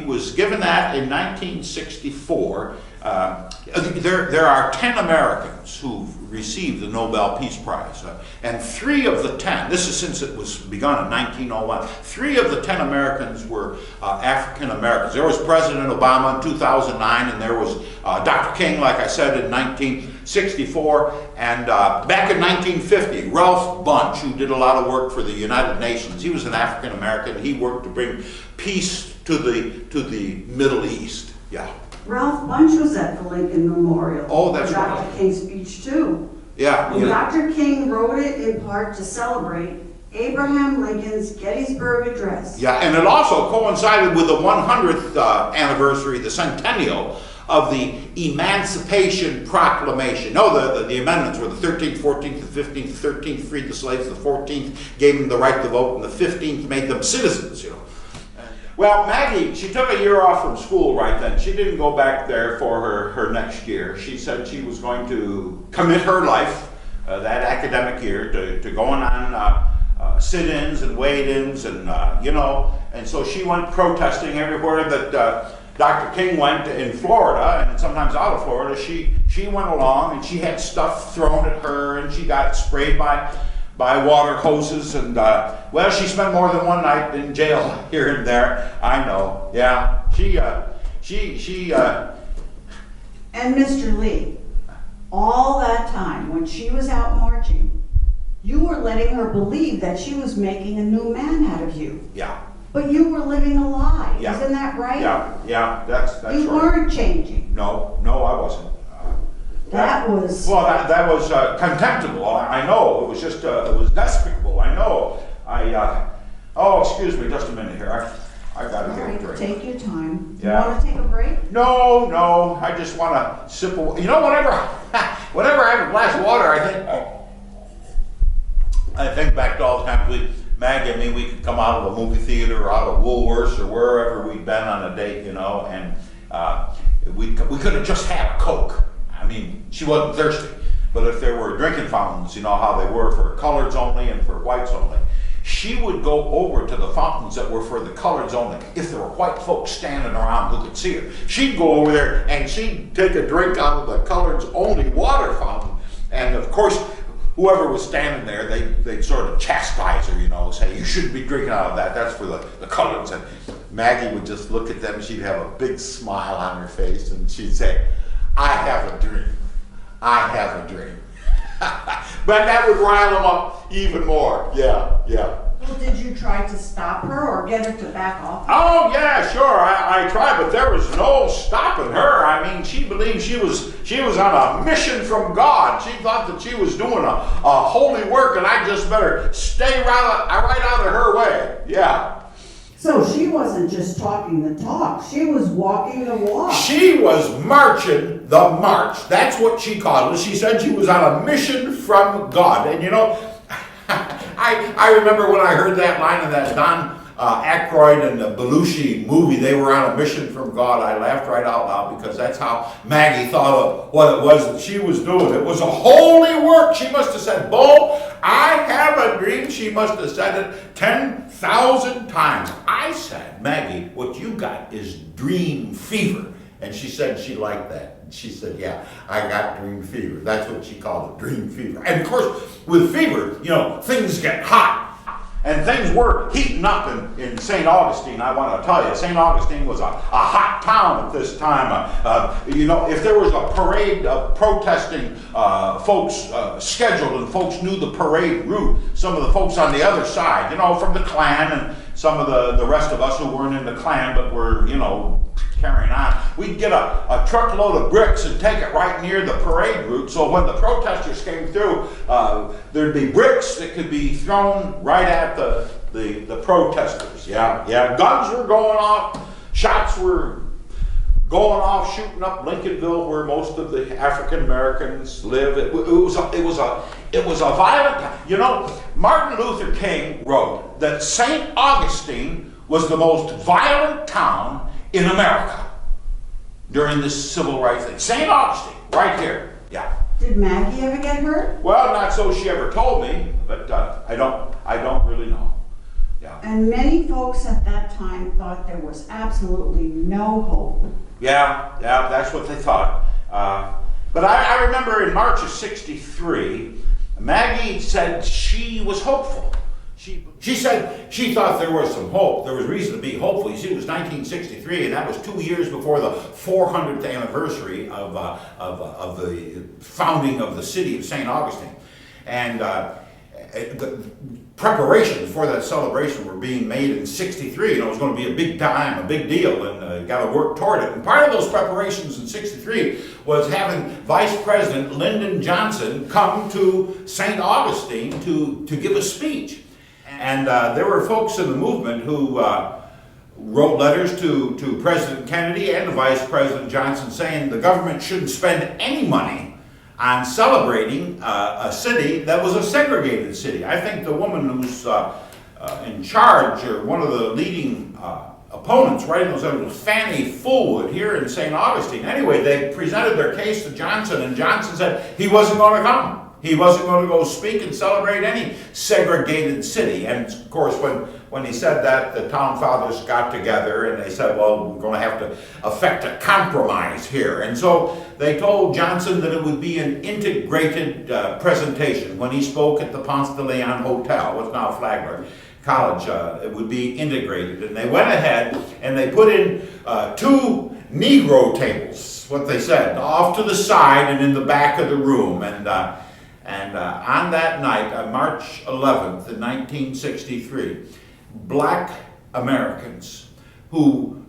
was given that in 1964. There are 10 Americans who've received the Nobel Peace Prize, and 3 of the 10, this is since it was begun in 1901, 3 of the 10 Americans were African Americans. There was President Obama in 2009, and there was Dr. King, like I said, in 1964, and back in 1950, Ralph Bunche, who did a lot of work for the United Nations, he was an African American. He worked to bring peace to the Middle East. Yeah. Ralph Bunche was at the Lincoln Memorial. Oh, that's for right. Dr. King's speech too. Yeah. And Dr. King wrote it in part to celebrate Abraham Lincoln's Gettysburg Address. Yeah, and it also coincided with the 100th anniversary, the centennial of the Emancipation Proclamation. No, the amendments were the 13th, 14th, the 15th. The 13th freed the slaves, the 14th gave them the right to vote, and the 15th made them citizens, you know. Well, Maggie, she took a year off from school right then. She didn't go back there for her next year. She said she was going to commit her life, that academic year, to going on sit-ins and wait-ins and, and so she went protesting everywhere that Dr. King went in Florida, and sometimes out of Florida. She went along, and she had stuff thrown at her, and she got sprayed by water hoses, and well, she spent more than one night in jail here and there. I know. Yeah, And Mr. Lee, all that time when she was out marching, you were letting her believe that she was making a new man out of you. Yeah. But you were living a lie. Yeah. Isn't that right? Yeah. That's You right. weren't changing. No, I wasn't. That was... Well, that was contemptible. I know. It was just, it was despicable. I know. Oh, excuse me, just a minute here. I gotta get a drink. Take your time. Yeah. You want to take a break? No. I just want to sip of, whenever I have a glass of water, I think back to all the times Maggie and me, we could come out of a movie theater or out of Woolworths or wherever we'd been on a date, and we could have just had a Coke. I mean, she wasn't thirsty, but if there were drinking fountains, how they were for coloreds only and for whites only, she would go over to the fountains that were for the coloreds only. If there were white folks standing around who could see her, she'd go over there and she'd take a drink out of the coloreds only water fountain. And of course, whoever was standing there, they'd sort of chastise her, say, you shouldn't be drinking out of that. That's for the coloreds. And Maggie would just look at them, and she'd have a big smile on her face, and she'd say, I have a dream. I have a dream. But that would rile them up even more. Yeah. Well, did you try to stop her or get her to back off? Oh, yeah, sure. I tried, but there was no stopping her. I mean, she believed she was on a mission from God. She thought that she was doing a holy work, and I just better stay right out of her way. Yeah. So she wasn't just talking the talk, she was walking the walk. She was marching the march. That's what she called it. She said she was on a mission from God. And I I remember when I heard that line in that Don Aykroyd and the Belushi movie, they were on a mission from God. I laughed right out loud because that's how Maggie thought of what it was that she was doing. It was a holy work. She must have said, Beau, I have a dream. She must have said it 10,000 times. I said, Maggie, what you got is dream fever. And she said she liked that. She said, yeah, I got dream fever. That's what she called it, dream fever. And of course, with fever, you know, things get hot. And things were heating up in St. Augustine, I want to tell you. St. Augustine was a hot town at this time. You know, if there was a parade of protesting folks scheduled and folks knew the parade route, some of the folks on the other side, you know, from the Klan and some of the rest of us who weren't in the Klan but were, you know, carrying on, we'd get a truckload of bricks and take it right near the parade route, so when the protesters came through, there'd be bricks that could be thrown right at the protesters. Yeah, guns were going off, shots were going off, shooting up Lincolnville, where most of the African Americans live. It was a violent time. You know, Martin Luther King wrote that St. Augustine was the most violent town in America during this civil rights thing. St. Augustine, right here. Yeah. Did Maggie ever get hurt? Well, not so she ever told me, but I don't really know. Yeah. And many folks at that time thought there was absolutely no hope. Yeah, that's what they thought. But I remember in March of '63, Maggie said she was hopeful. She said she thought there was some hope. There was reason to be hopeful. You see, it was 1963, and that was 2 years before the 400th anniversary of the founding of the city of St. Augustine. And the preparations for that celebration were being made in '63. You know, it was going to be a big time, a big deal, and got to work toward it. And part of those preparations in '63 was having Vice President Lyndon Johnson come to St. Augustine to give a speech. And there were folks in the movement who wrote letters to President Kennedy and to Vice President Johnson saying the government shouldn't spend any money on celebrating a city that was a segregated city. I think the woman who's in charge, or one of the leading opponents writing those letters, was Fannie Fullwood here in St. Augustine. Anyway, they presented their case to Johnson, and Johnson said he wasn't going to come. He wasn't going to go speak and celebrate any segregated city. And of course, when he said that, the town fathers got together and they said, well, we're going to have to effect a compromise here. And so they told Johnson that it would be an integrated presentation. When he spoke at the Ponce de Leon Hotel, what's now Flagler College, it would be integrated. And they went ahead and they put in 2 Negro tables, what they said, off to the side and in the back of the room. And on that night, March 11th, in 1963, black Americans who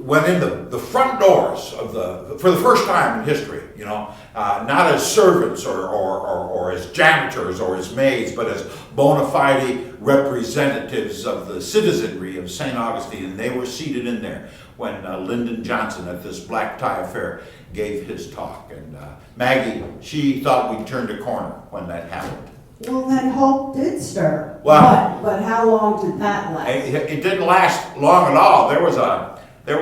went in the front doors of for the first time in history, you know, not as servants or as janitors or as maids, but as bona fide representatives of the citizenry of St. Augustine, and they were seated in there when Lyndon Johnson at this black tie affair gave his talk. And Maggie, she thought we'd turned a corner when that happened. Well, then hope did stir. Well, but how long did that last? It didn't last long at all. There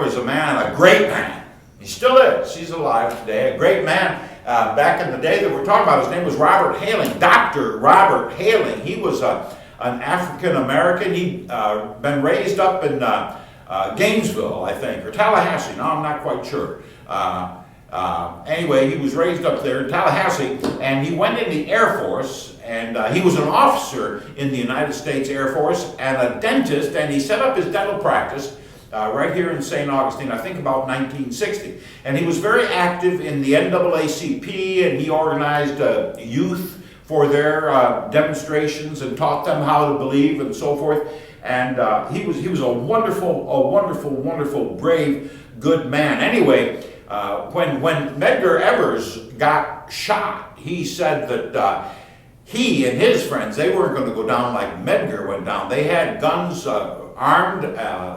was a man, a great man. He still is. He's alive today. A great man. Back in the day that we're talking about, his name was Robert Haling, Dr. Robert Haling. He was an African American. He'd been raised up in Gainesville, I think, or Tallahassee. No, I'm not quite sure. Anyway, he was raised up there in Tallahassee, and he went in the Air Force, and he was an officer in the United States Air Force and a dentist, and he set up his dental practice right here in St. Augustine, I think about 1960. And he was very active in the NAACP, and he organized youth for their demonstrations and taught them how to believe and so forth. And he was a wonderful, brave, good man. Anyway, when Medgar Evers got shot, he said that he and his friends, they weren't going to go down like Medgar went down. They had guns armed,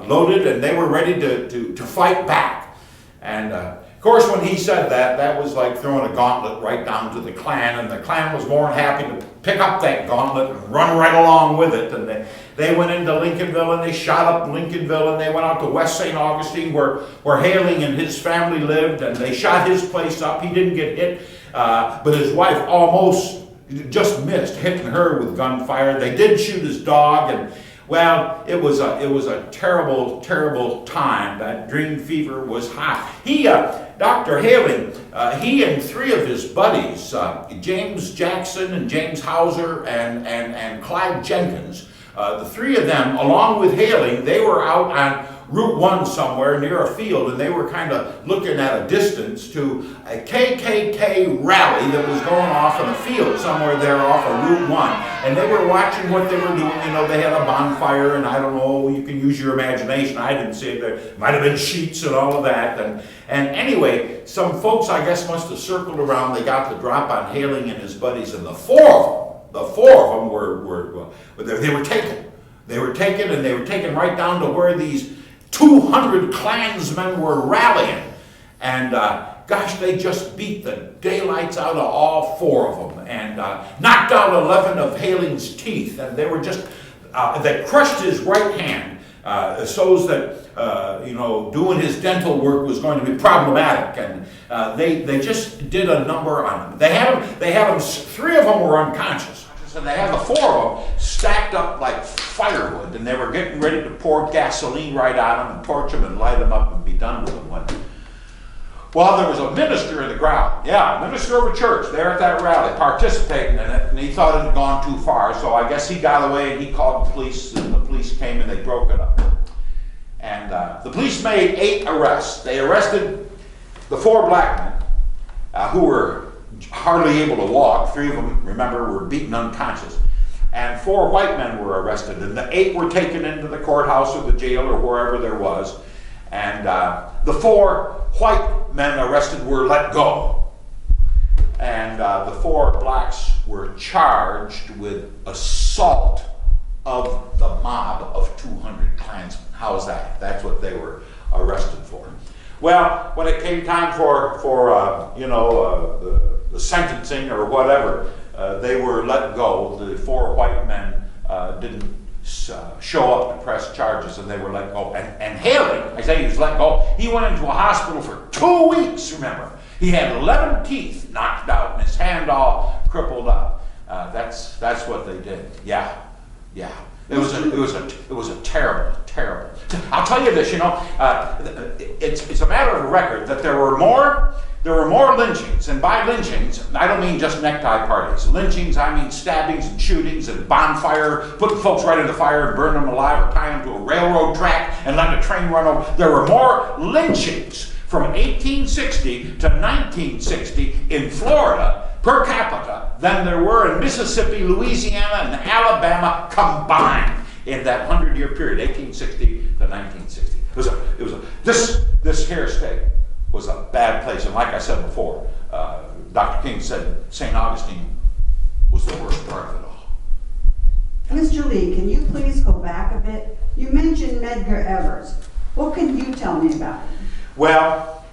loaded, and they were ready to fight back. And of course, when he said that, that was like throwing a gauntlet right down to the Klan, and the Klan was more than happy to pick up that gauntlet and run right along with it. And they went into Lincolnville, and they shot up Lincolnville, and they went out to West St. Augustine, where Haling and his family lived, and they shot his place up. He didn't get hit, but his wife almost just missed hitting her with gunfire. They did shoot his dog, and well, it was a terrible, terrible time. That dream fever was high. Dr. Haling, he and three of his buddies, James Jackson and James Hauser and Clyde Jenkins, the three of them, along with Haling, they were out on Route 1 somewhere near a field, and they were kind of looking at a distance to a KKK rally that was going off in a field somewhere there off of Route 1. And they were watching what they were doing. You know, they had a bonfire, and I don't know, you can use your imagination. I didn't see it. There might have been sheets and all of that. And anyway, some folks, I guess, must have circled around. They got the drop on Haling and his buddies, and the four of them were taken. They were taken, and they were taken right down to where these 200 Klansmen were rallying. And gosh, they just beat the daylights out of all four of them, and knocked out 11 of Haling's teeth. And they were just, they crushed his right hand, so that, doing his dental work was going to be problematic. And they just did a number on them. They had them, three of them were unconscious. And they had the four of them stacked up like firewood, and they were getting ready to pour gasoline right on them and torch them and light them up and be done with them. Well, there was a minister in the crowd, a minister of a church there at that rally participating in it, and he thought it had gone too far, so I guess he got away and he called the police, and the police came and they broke it up. And the police made 8 arrests. They arrested the 4 black men who were hardly able to walk. 3 of them, remember, were beaten unconscious. And 4 white men were arrested, and the 8 were taken into the courthouse or the jail or wherever there was. And the 4 white men arrested were let go. And the 4 blacks were charged with assault of the mob of 200 Klansmen. How's that? That's what they were arrested for. Well, when it came time for the sentencing or whatever, they were let go. The 4 white men didn't show up to press charges, and they were let go. And Haling, I say he was let go, he went into a hospital for 2 weeks, remember. He had 11 teeth knocked out and his hand all crippled up. That's what they did. Yeah. It was a terrible. I'll tell you this, it's a matter of record that there were more lynchings, and by lynchings, I don't mean just necktie parties. Lynchings, I mean stabbings and shootings and bonfire, putting folks right in the fire and burning them alive, or tying them to a railroad track and letting a train run over. There were more lynchings from 1860 to 1960 in Florida per capita than there were in Mississippi, Louisiana, and Alabama combined in that 100-year period, 1860 to 1960. This here state was a bad place, and like I said before, Dr. King said St. Augustine was the worst part of it all. Mr. Lee, can you please go back a bit? You mentioned Medgar Evers. What can you tell me about him? Well,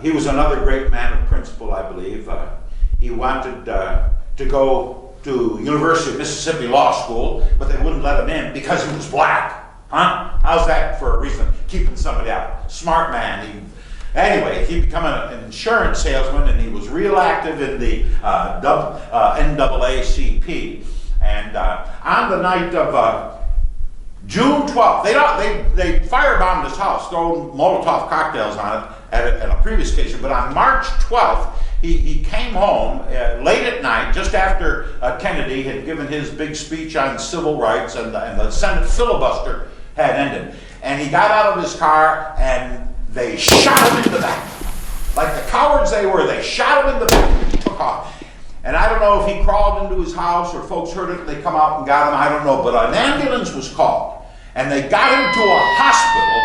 he was another great man of principle, I believe. He wanted to go to University of Mississippi Law School, but they wouldn't let him in because he was black. Huh? How's that for a reason? Keeping somebody out. Smart man. Anyway, he became an insurance salesman, and he was real active in the NAACP. And on the night of June 12th, they firebombed his house, throwing Molotov cocktails on it at a previous occasion. But on March 12th, he came home late at night, just after Kennedy had given his big speech on civil rights and the Senate filibuster had ended. And he got out of his car, and they shot him in the back. Like the cowards they were, they shot him in the back and he took off. And I don't know if he crawled into his house or folks heard it and they come out and got him, I don't know. But an ambulance was called, and they got him to a hospital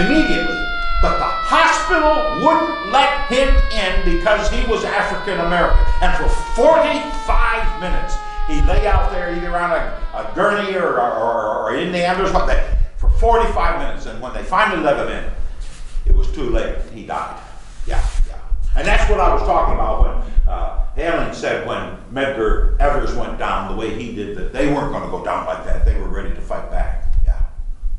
immediately. But the hospital wouldn't let him in because he was African American. And for 45 minutes, he lay out there either on a gurney or in the ambulance for 45 minutes. And when they finally let him in, it was too late. He died. Yeah, yeah. And that's what I was talking about when Halen said when Medgar Evers went down the way he did, that they weren't going to go down like that. They were ready to fight back. Yeah,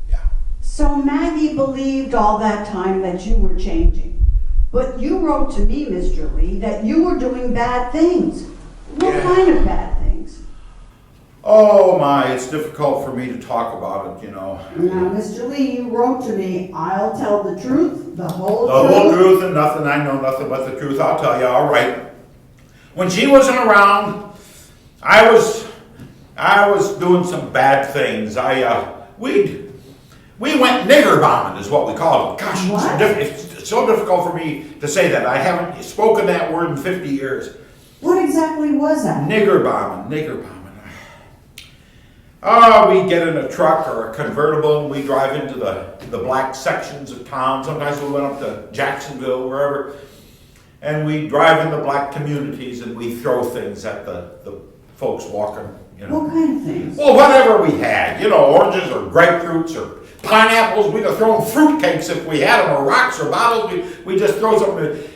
yeah. So Maggie believed all that time that you were changing. But you wrote to me, Mr. Lee, that you were doing bad things. What kind of bad things? Oh my, it's difficult for me to talk about it, you know. Now, Mr. Lee, you wrote to me, I'll tell the truth, the whole The truth. whole truth and nothing. I know nothing but the truth. I'll tell you. All right. When she wasn't around, I was doing some bad things. We went nigger bombing, is what we called it. Gosh, What? it's so difficult for me to say that. I haven't spoken that word in 50 years. What exactly was that? Nigger bombing, nigger bombing. Oh, we get in a truck or a convertible and we drive into the black sections of town. Sometimes we went up to Jacksonville, wherever, and we drive in the black communities and we throw things at the folks walking, you know. What kind of things? Well, whatever we had, you know, oranges or grapefruits or pineapples. We'd have thrown fruitcakes if we had them, or rocks or bottles. We just throw something to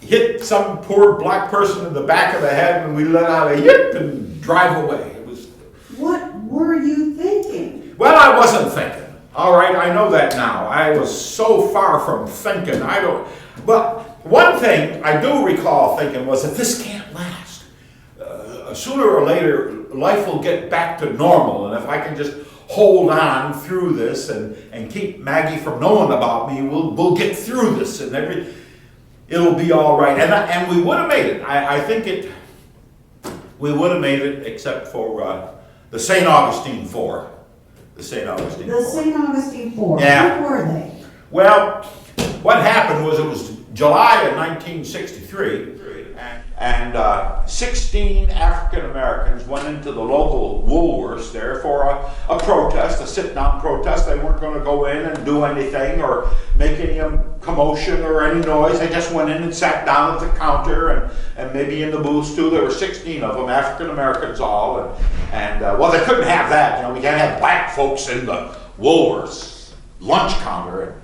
hit some poor black person in the back of the head and we let out a yip and drive away. It was... What were you thinking? Well, I wasn't thinking. All right, I know that now. I was so far from thinking. But one thing I do recall thinking was that this can't last. Sooner or later, life will get back to normal, and if I can just hold on through this and keep Maggie from knowing about me, we'll get through this, and it'll be all right. And we would have made it. I think we would have made it, except for the St. Augustine Four. The St. Augustine Four. The St. Augustine Four. Yeah. What were they? Well, what happened was it was July of 1963, and 16 African Americans went into the local Woolworths there for a protest, a sit-down protest. They weren't going to go in and do anything or make any commotion or any noise. They just went in and sat down at the counter and maybe in the booths too. There were 16 of them, African Americans all, and well, they couldn't have that. You know, we can't have black folks in the Woolworths lunch counter.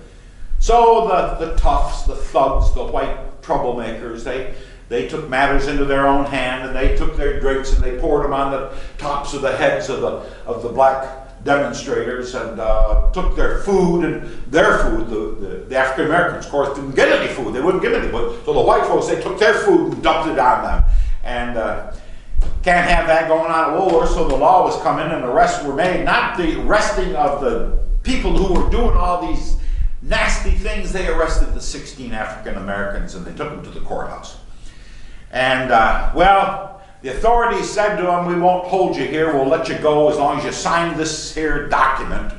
So the toughs, the thugs, the white troublemakers, they took matters into their own hand, and they took their drinks and they poured them on the tops of the heads of the black demonstrators, and took their food, and the African Americans, of course, didn't get any food. They wouldn't give any. So the white folks, they took their food and dumped it on them. And can't have that going on at Woolworths, so the law was coming and arrests were made. Not the arresting of the people who were doing all these nasty things. They arrested the 16 African Americans and they took them to the courthouse. And, well, the authorities said to them, we won't hold you here, we'll let you go as long as you sign this here document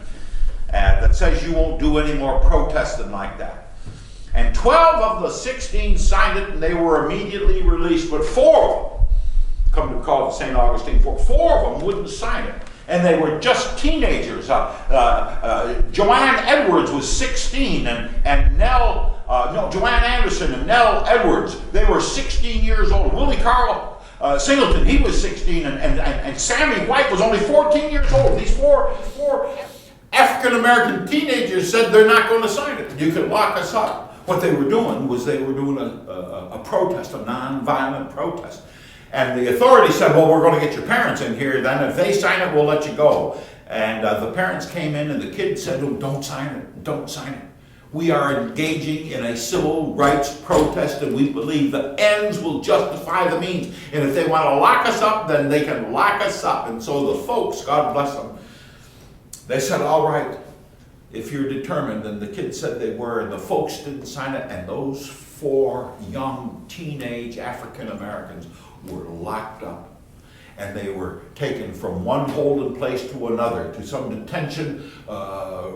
that says you won't do any more protesting like that. And 12 of the 16 signed it and they were immediately released, but 4 of them, come to call the St. Augustine 4 of them wouldn't sign it. And they were just teenagers. Joanne Edwards was 16 and Joanne Anderson and Nell Edwards, they were 16 years old. Willie Carl Singleton, he was 16, and Sammy White was only 14 years old. These four African-American teenagers said they're not going to sign it. You can lock us up. What they were doing was they were doing a protest, a non-violent protest. And the authorities said, well, we're going to get your parents in here, then if they sign it, we'll let you go. And the parents came in and the kids said, oh, don't sign it, don't sign it. We are engaging in a civil rights protest and we believe the ends will justify the means. And if they want to lock us up, then they can lock us up. And so the folks, God bless them, they said, all right, if you're determined. And the kids said they were, and the folks didn't sign it. And those 4 young teenage African Americans were locked up. And they were taken from one holding place to another, to some detention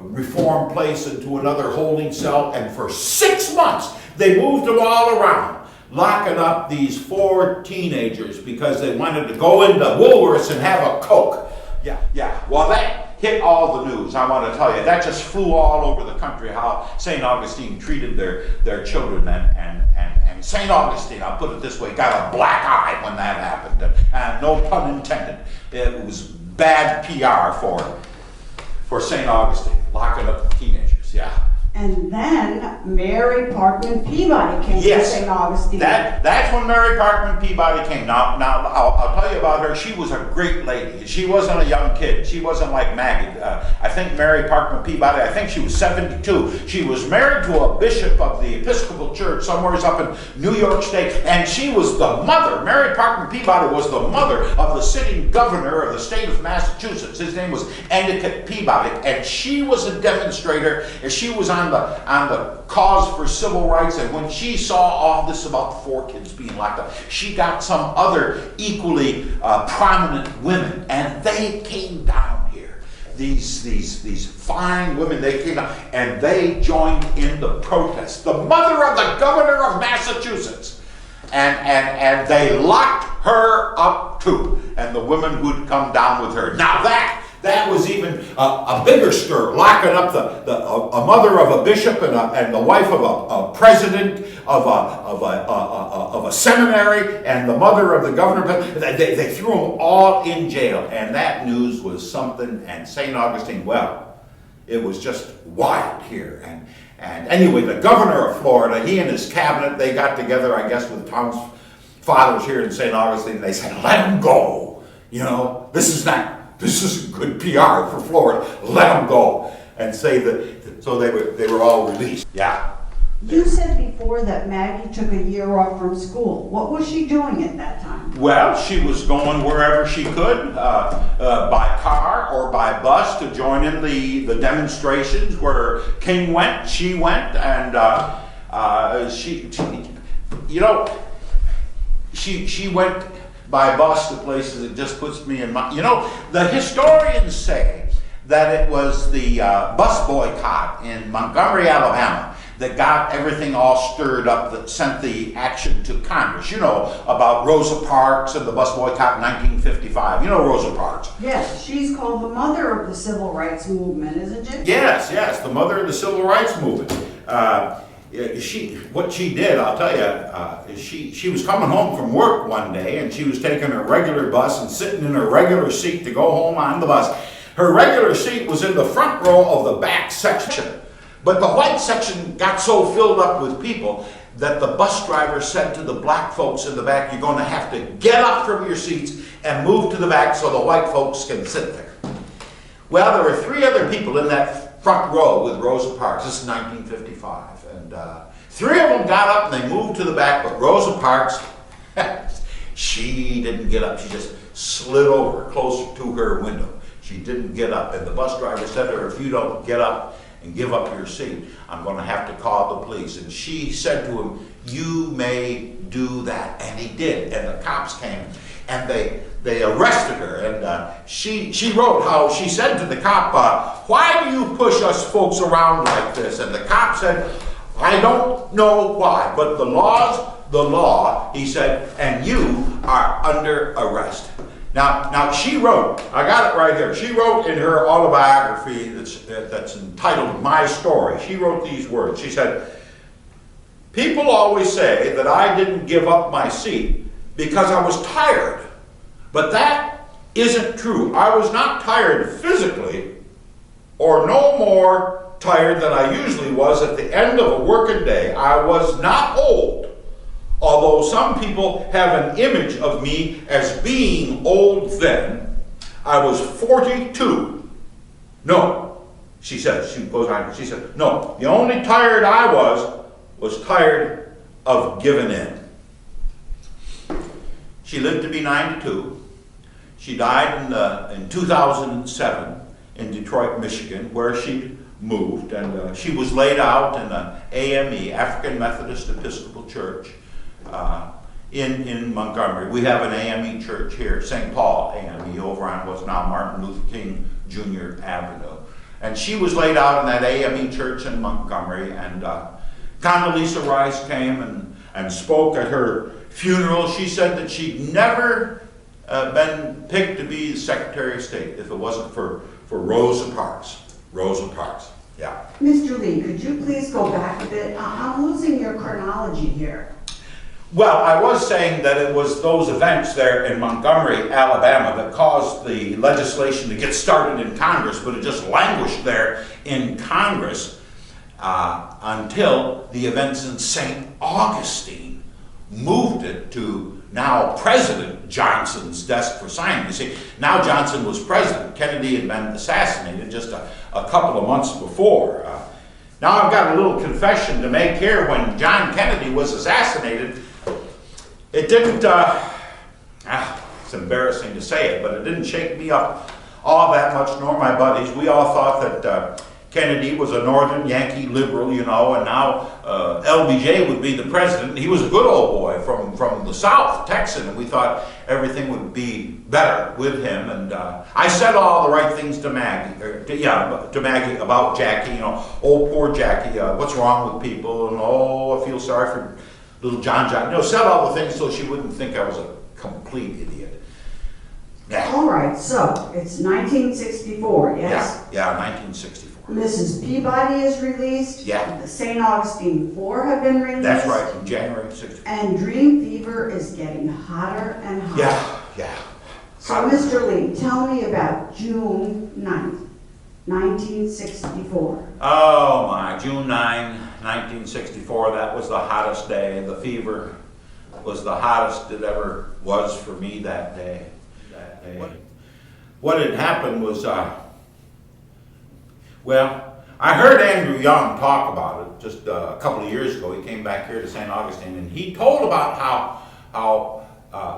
reform place and to another holding cell. And for 6 months, they moved them all around, locking up these 4 teenagers because they wanted to go into Woolworths and have a Coke. Yeah. Well, that hit all the news, I want to tell you. That just flew all over the country, how St. Augustine treated their children. And St. Augustine, I'll put it this way, got a black eye when that happened. And no pun intended. It was bad PR for St. Augustine, locking up teenagers, yeah. And then Mary Parkman Peabody came to Yes. St. Augustine. That's when Mary Parkman Peabody came. Now I'll tell you about her. She was a great lady. She wasn't a young kid. She wasn't like Maggie. I think Mary Parkman Peabody, I think she was 72. She was married to a bishop of the Episcopal Church somewhere up in New York State, and she was the mother. Mary Parkman Peabody was the mother of the sitting governor of the state of Massachusetts. His name was Endicott Peabody, and she was a demonstrator, and she was on the cause for civil rights. And when she saw all this about 4 kids being locked up, she got some other equally prominent women, and they came down here. These fine women, they came down and they joined in the protest. The mother of the governor of Massachusetts, and they locked her up too, and the women who'd come down with her. Now that was even a bigger stir, locking up a mother of a bishop and the wife of a president of a seminary and the mother of the governor. They threw them all in jail, and that news was something. And St. Augustine, well, it was just wild here. And anyway, the governor of Florida, he and his cabinet, they got together, I guess, with the town's fathers here in St. Augustine. They said, let him go. You know, this is good PR for Florida. Let them go. And say that, so they were all released. Yeah. You said before that Maggie took a year off from school. What was she doing at that time? Well, she was going wherever she could, by car or by bus, to join in the demonstrations. Where King went, she went, and she went by bus to places. It just puts me in my, the historians say that it was the bus boycott in Montgomery, Alabama, that got everything all stirred up, that sent the action to Congress. You know about Rosa Parks and the bus boycott in 1955. You know Rosa Parks. Yes, she's called the mother of the civil rights movement, isn't it? Yes, the mother of the civil rights movement. What she did, I'll tell you, she was coming home from work one day, and she was taking her regular bus and sitting in her regular seat to go home on the bus. Her regular seat was in the front row of the back section. But the white section got so filled up with people that the bus driver said to the black folks in the back, you're going to have to get up from your seats and move to the back so the white folks can sit there. Well, there were 3 other people in that front row with Rosa Parks. This is 1955. And 3 of them got up and they moved to the back, but Rosa Parks, she didn't get up. She just slid over closer to her window. She didn't get up. And the bus driver said to her, if you don't get up and give up your seat, I'm going to have to call the police. And she said to him, you may do that. And he did. And the cops came and they arrested her. And she wrote how she said to the cop, why do you push us folks around like this? And the cop said, I don't know why, but the law's the law, he said, and you are under arrest. Now she wrote, I got it right here, she wrote in her autobiography that's entitled My Story, she wrote these words. She said, people always say that I didn't give up my seat because I was tired, but that isn't true. I was not tired physically, or no more tired than I usually was at the end of a working day. I was not old, although some people have an image of me as being old then. I was 42. No, she said, she goes on, she said, no, the only tired I was tired of giving in. She lived to be 92. She died in 2007 in Detroit, Michigan, where she moved, and she was laid out in an AME, African Methodist Episcopal Church, in Montgomery. We have an AME church here, St. Paul AME, over on what's now Martin Luther King Jr. Avenue. And she was laid out in that AME church in Montgomery, and Condoleezza Rice came and spoke at her funeral. She said that she'd never been picked to be the Secretary of State if it wasn't for Rosa Parks. Rosa Parks, yeah. Mr. Lee, could you please go back a bit? I'm losing your chronology here. Well, I was saying that it was those events there in Montgomery, Alabama, that caused the legislation to get started in Congress, but it just languished there in Congress. until the events in St. Augustine moved it to now President Johnson's desk for signing. You see, now Johnson was president. Kennedy had been assassinated just a couple of months before. Now I've got a little confession to make here. When John Kennedy was assassinated, it didn't, it's embarrassing to say it, but it didn't shake me up all that much, nor my buddies. We all thought that Kennedy was a northern Yankee liberal, you know, and now LBJ would be the president. He was a good old boy from the South, Texan, and we thought everything would be better with him. And I said all the right things to Maggie, to Maggie about Jackie, you know, oh, poor Jackie, what's wrong with people, and oh, I feel sorry for little John, you know, said all the things so she wouldn't think I was a complete idiot. Yeah. All right, so it's 1964, yes? Yeah, 1964. Mrs. Peabody is released. Yeah. The St. Augustine 4 have been released. That's right, in January 64. And Dream Fever is getting hotter and hotter. Yeah. So, Mr. Lee, tell me about June 9th, 1964. Oh my, June 9, 1964, that was the hottest day. The fever was the hottest it ever was for me that day. What had happened was, well, I heard Andrew Young talk about it just a couple of years ago. He came back here to St. Augustine, and he told about how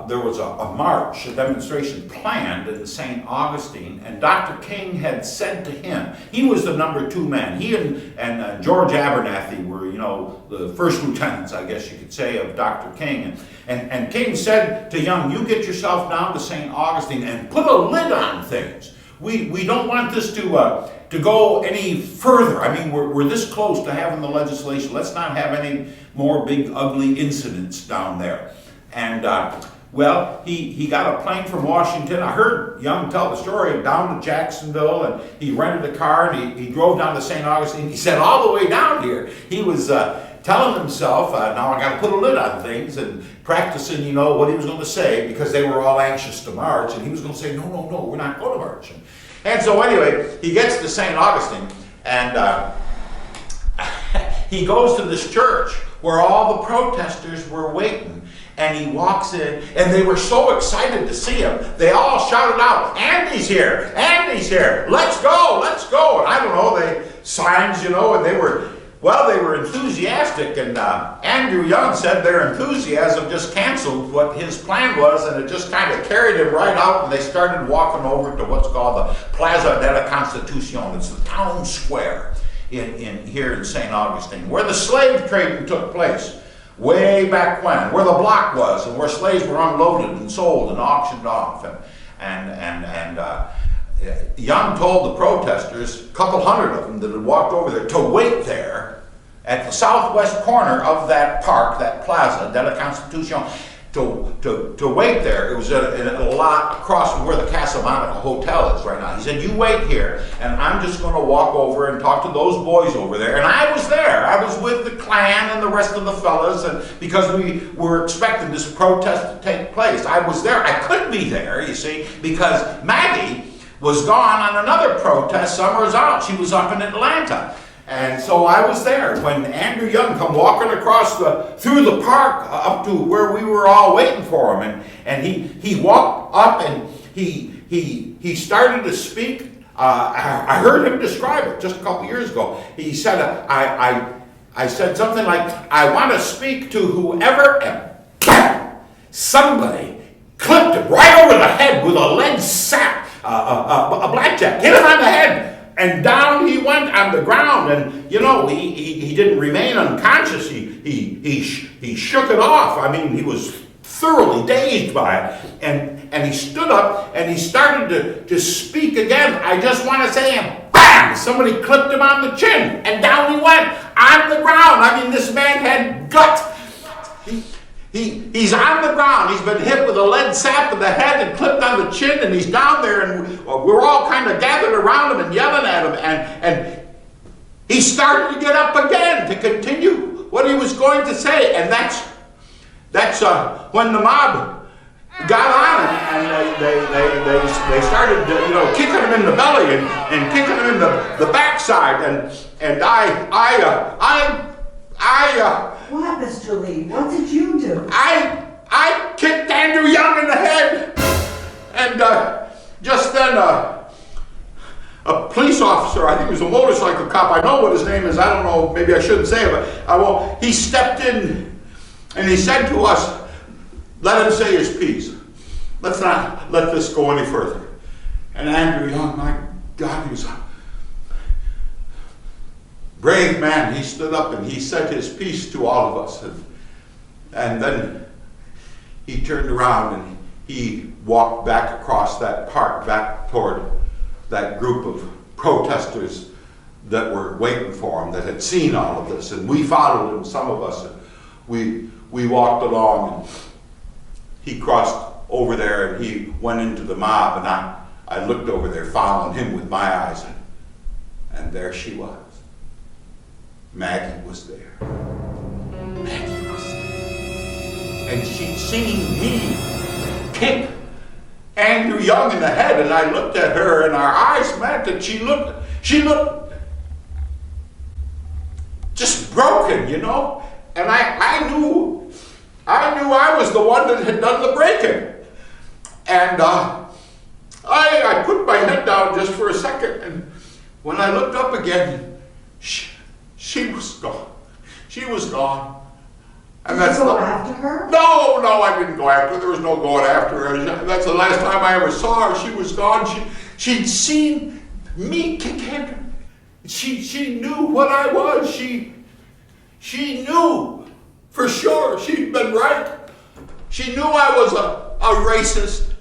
there was a march, a demonstration planned in St. Augustine, and Dr. King had said to him, he was the number 2 man. He and George Abernathy were, you know, the first lieutenants, I guess you could say, of Dr. King. And King said to Young, you get yourself down to St. Augustine and put a lid on things. We don't want this to go any further. I mean, we're this close to having the legislation. Let's not have any more big, ugly incidents down there. And, well, he got a plane from Washington. I heard Young tell the story down to Jacksonville, and he rented a car, and he drove down to St. Augustine. He said all the way down here, he was telling himself, now I got to put a lid on things, and practicing, you know, what he was going to say, because they were all anxious to march, and he was going to say, no, we're not going to march. And so anyway, he gets to St. Augustine, and he goes to this church where all the protesters were waiting. And he walks in, and they were so excited to see him, they all shouted out, Andy's here, let's go. And I don't know, they signs, you know, and they were enthusiastic. And Andrew Young said their enthusiasm just canceled what his plan was, and it just kind of carried him right out, and they started walking over to what's called the Plaza de la Constitución. It's the town square here in St. Augustine, where the slave trading took place. Way back when, where the block was, and where slaves were unloaded and sold and auctioned off, and Young told the protesters, a couple hundred of them that had walked over there, to wait there at the southwest corner of that park, that Plaza de la Constitución, to wait there. It was in a lot across from where the Casa Monica Hotel is right now. He said, you wait here, and I'm just going to walk over and talk to those boys over there. And I was there. I was with the Klan and the rest of the fellas, and because we were expecting this protest to take place. I was there. I could be there, you see, because Maggie was gone on another protest summers out. She was up in Atlanta. And so I was there when Andrew Young come walking across through the park up to where we were all waiting for him, and he walked up and he started to speak. I heard him describe it just a couple years ago. He said, I said something like, I want to speak to whoever, and somebody clipped him right over the head with a lead sack, a blackjack, hit him on the head. And down he went on the ground, and you know, he didn't remain unconscious. He shook it off. I mean, he was thoroughly dazed by it. And he stood up and he started to speak again. I just want to say, and bang! Somebody clipped him on the chin, and down he went on the ground. I mean, this man had guts. He's on the ground. He's been hit with a lead sap in the head and clipped on the chin, and he's down there, and we're all kind of gathered around him and yelling at him, and he started to get up again to continue what he was going to say, and that's when the mob got on him, and they started, kicking him in the belly and kicking him in the backside, and What, Mr. Lee? What did you do? I kicked Andrew Young in the head, and just then a police officer, I think he was a motorcycle cop, I know what his name is, I don't know, maybe I shouldn't say it, but I won't. He stepped in and he said to us, let him say his piece. Let's not let this go any further. And Andrew Young, my God, he was a brave man. He stood up and he said his piece to all of us. And then he turned around and he walked back across that park, back toward that group of protesters that were waiting for him, that had seen all of this. And we followed him, some of us. We walked along, and he crossed over there and he went into the mob, and I looked over there following him with my eyes, and there she was. Maggie was there. Maggie was there. And she'd seen me kick Andrew Young in the head, and I looked at her and our eyes met, and she looked just broken, and I knew I was the one that had done the breaking. And I put my head down just for a second, and when I looked up again, she was gone. She was gone. And Did you go after her? No, I didn't go after her. There was no going after her. That's the last time I ever saw her. She was gone. She'd seen me kick Andrew. She knew what I was. She knew for sure. She'd been right. She knew I was a racist,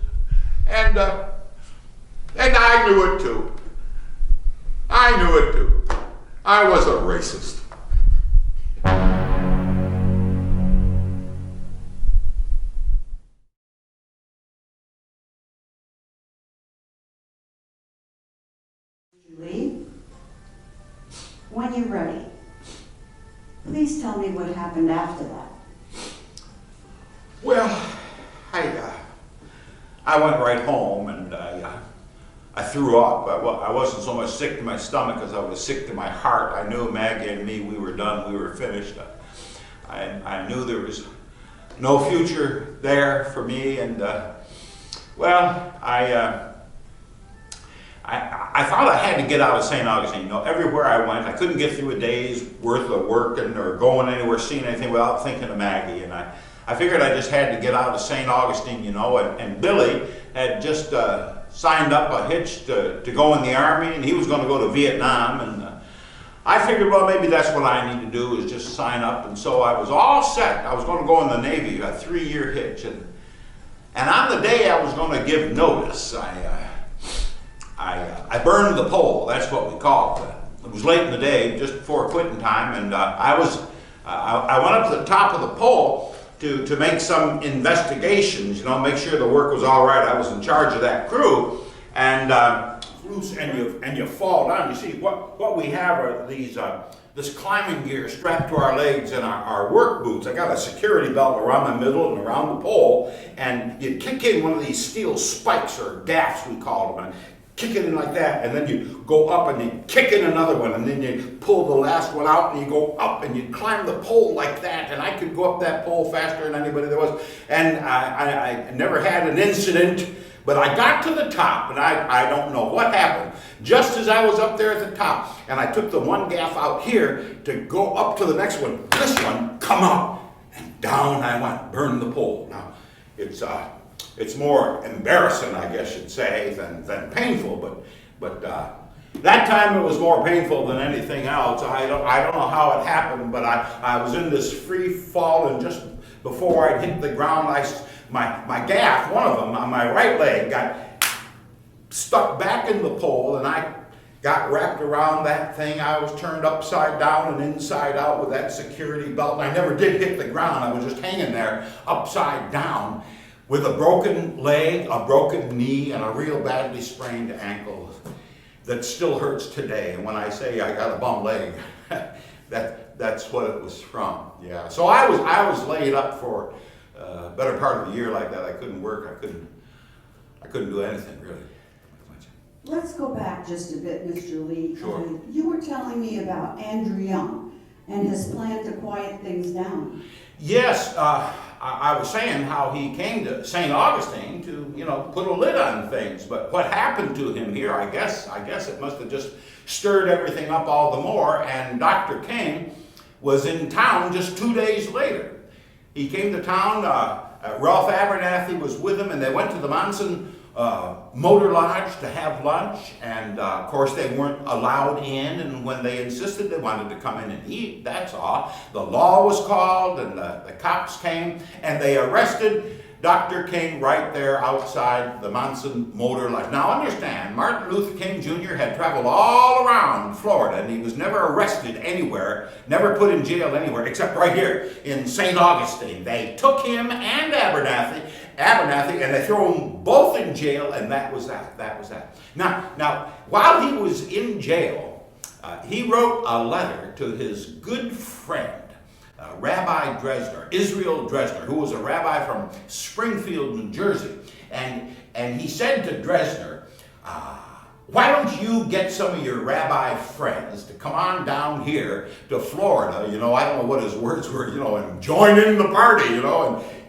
and I knew it too. I knew it too. I was a racist. Lee, when you're ready, please tell me what happened after that. Well, I went right home, and I threw up. I wasn't so much sick to my stomach as I was sick to my heart. I knew Maggie and me, we were done, we were finished. I knew there was no future there for me, and I thought I had to get out of St. Augustine. Everywhere I went, I couldn't get through a day's worth of working or going anywhere, seeing anything without thinking of Maggie. And I figured I just had to get out of St. Augustine, and Billy had just signed up a hitch to go in the Army, and he was going to go to Vietnam. And I figured, well, maybe that's what I need to do, is just sign up. And so I was all set. I was going to go in the Navy, a 3-year hitch. And on the day I was going to give notice, I burned the pole. That's what we called it. It was late in the day, just before quitting time, and I went up to the top of the pole to make some investigations, make sure the work was all right. I was in charge of that crew, and loose, and you fall down. You see, what we have are these this climbing gear strapped to our legs and our work boots. I got a security belt around the middle and around the pole, and you kick in one of these steel spikes, or gaffs we call them, and kick it in like that, and then you go up and you kick in another one, and then you pull the last one out and you go up and you climb the pole like that. And I could go up that pole faster than anybody there was. And I never had an incident, but I got to the top, and I don't know what happened. Just as I was up there at the top, and I took the one gaff out here to go up to the next one, this one come out, and down I went, burned the pole. Now, it's more embarrassing, I guess you'd say, than painful, but that time it was more painful than anything else. I don't know how it happened, but I was in this free fall, and just before I'd hit the ground, my gaff, one of them on my right leg, got stuck back in the pole, and I got wrapped around that thing. I was turned upside down and inside out with that security belt, and I never did hit the ground. I was just hanging there upside down, with a broken leg, a broken knee, and a real badly sprained ankle that still hurts today. And when I say I got a bum leg, that's what it was from. Yeah. So I was laid up for better part of the year like that, I couldn't work. I couldn't do anything really. Let's go back just a bit, Mr. Lee. Sure. You were telling me about Andrew Young and his plan to quiet things down. Yes, I was saying how he came to St. Augustine to, put a lid on things. But what happened to him here, I guess it must have just stirred everything up all the more. And Dr. King was in town just 2 days later. He came to town. Ralph Abernathy was with him, and they went to the Monson Motor Lodge to have lunch, and of course they weren't allowed in, and when they insisted, they wanted to come in and eat, that's all. The law was called, and the cops came, and they arrested Dr. King right there outside the Monson Motor Lodge. Now understand, Martin Luther King Jr. had traveled all around Florida, and he was never arrested anywhere, never put in jail anywhere, except right here in St. Augustine. They took him and Abernathy, and they threw them both in jail, and that was that. Now, while he was in jail, he wrote a letter to his good friend, Rabbi Dresner, Israel Dresner, who was a rabbi from Springfield, New Jersey. And he said to Dresner, why don't you get some of your rabbi friends to come on down here to Florida, I don't know what his words were, and join in the party,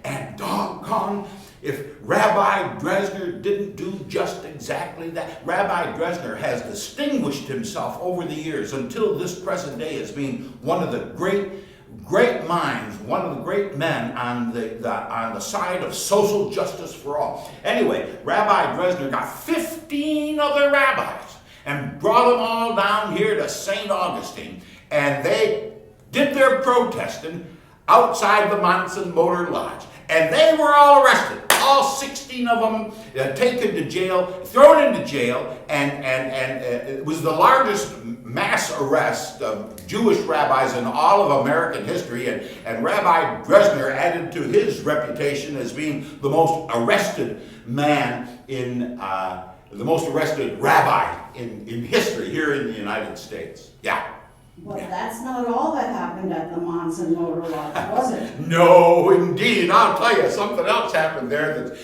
and doggone, if Rabbi Dresner didn't do just exactly that. Rabbi Dresner has distinguished himself over the years until this present day as being one of the great minds, one of the great men on the side of social justice for all. Anyway, Rabbi Dresner got 15 other rabbis and brought them all down here to St. Augustine, and they did their protesting outside the Monson Motor Lodge, and they were all arrested. All 16 of them taken to jail, thrown into jail, and it was the largest mass arrest of Jewish rabbis in all of American history, and Rabbi Dresner added to his reputation as being the most arrested man the most arrested rabbi in history here in the United States. Yeah. But that's not all that happened at the Monson Motor Lodge, was it? No, indeed. I'll tell you, something else happened there.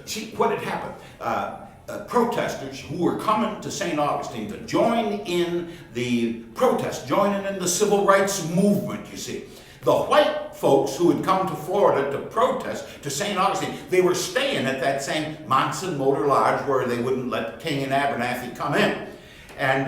See, what had happened? Protesters who were coming to St. Augustine to join in the protest, joining in the civil rights movement, you see. The white folks who had come to Florida to protest to St. Augustine, they were staying at that same Monson Motor Lodge where they wouldn't let King and Abernathy come in. And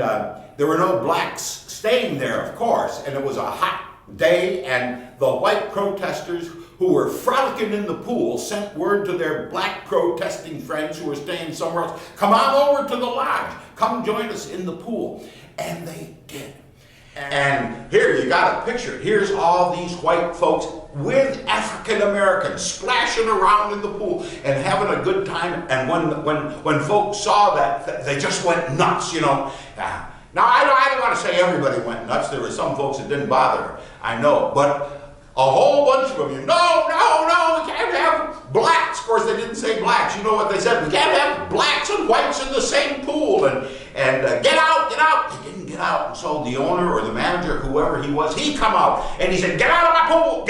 there were no blacks staying there, of course, and it was a hot day, and the white protesters who were frolicking in the pool sent word to their black protesting friends who were staying somewhere else, come on over to the lodge, come join us in the pool. And they did. And here you got a picture. Here's all these white folks with African Americans splashing around in the pool and having a good time. And when folks saw that, they just went nuts, Now, I don't want to say everybody went nuts. There were some folks that didn't bother, I know. But a whole bunch of them, no, we can't have blacks. Of course, they didn't say blacks. You know what they said? We can't have blacks and whites in the same pool. And get out. They didn't get out. And so the owner or the manager, whoever he was, he come out. And he said, get out of my pool.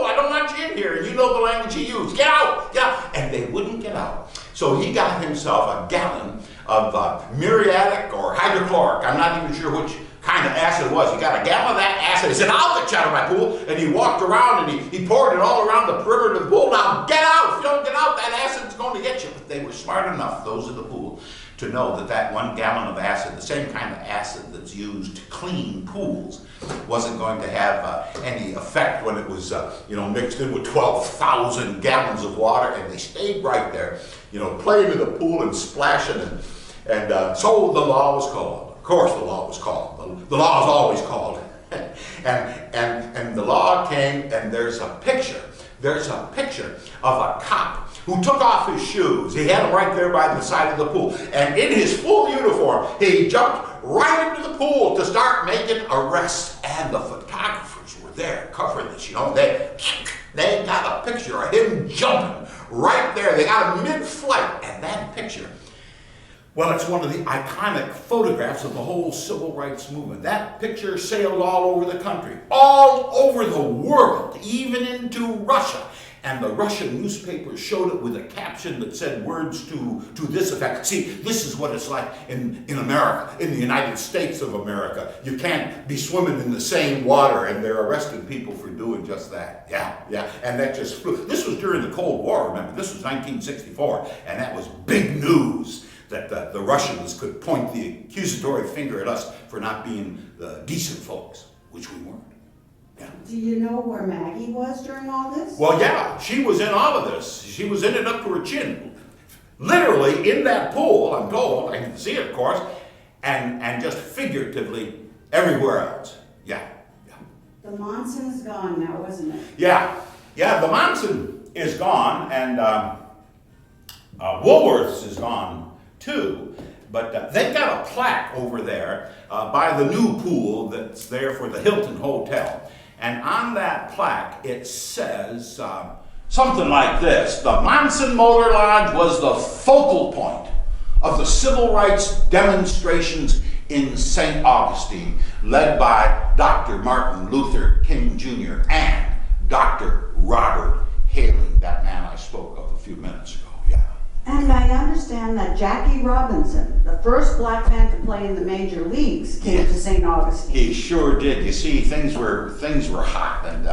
I don't want you in here. And you know the language he used. Get out. And they wouldn't get out. So he got himself a gallon of muriatic or hydrochloric. I'm not even sure which kind of acid it was. He got a gallon of that acid. He said, I'll get you out of my pool. And he walked around and he poured it all around the perimeter of the pool. Now get out. If you don't get out, that acid's going to get you. But they were smart enough, those in the pool, to know that 1 gallon of acid, the same kind of acid that's used to clean pools, wasn't going to have any effect when it was mixed in with 12,000 gallons of water. And they stayed right there, playing in the pool and splashing. And so the law was called. Of course the law was called. The law is always called. and the law came, and there's a picture. There's a picture of a cop who took off his shoes. He had them right there by the side of the pool. And in his full uniform, he jumped right into the pool to start making arrests. And the photographers were there covering this. They got a picture of him jumping right there. They got him mid-flight. And that picture, well, it's one of the iconic photographs of the whole civil rights movement. That picture sailed all over the country, all over the world, even into Russia. and the Russian newspapers showed it with a caption that said words to this effect. See, this is what it's like in America, in the United States of America. You can't be swimming in the same water, and they're arresting people for doing just that. Yeah, and that just flew. This was during the Cold War, remember? This was 1964, and that was big news that the Russians could point the accusatory finger at us for not being decent folks, which we weren't. Yeah. Do you know where Maggie was during all this? Well, yeah, she was in all of this. She was in it up to her chin. Literally in that pool, I'm told. I can see it, of course. And just figuratively everywhere else. Yeah. The Monson is gone now, isn't it? Yeah, the Monson is gone, and Woolworth's is gone too. But they've got a plaque over there by the new pool that's there for the Hilton Hotel. And on that plaque, it says something like this: the Monson Motor Lodge was the focal point of the civil rights demonstrations in St. Augustine, led by Dr. Martin Luther King Jr. and Dr. Robert Haley, that man I spoke of a few minutes ago. Yeah. And I understand that Jackie Robinson, the first black man to play in the major leagues, came to St. Augustine. He sure did. You see, things were hot, and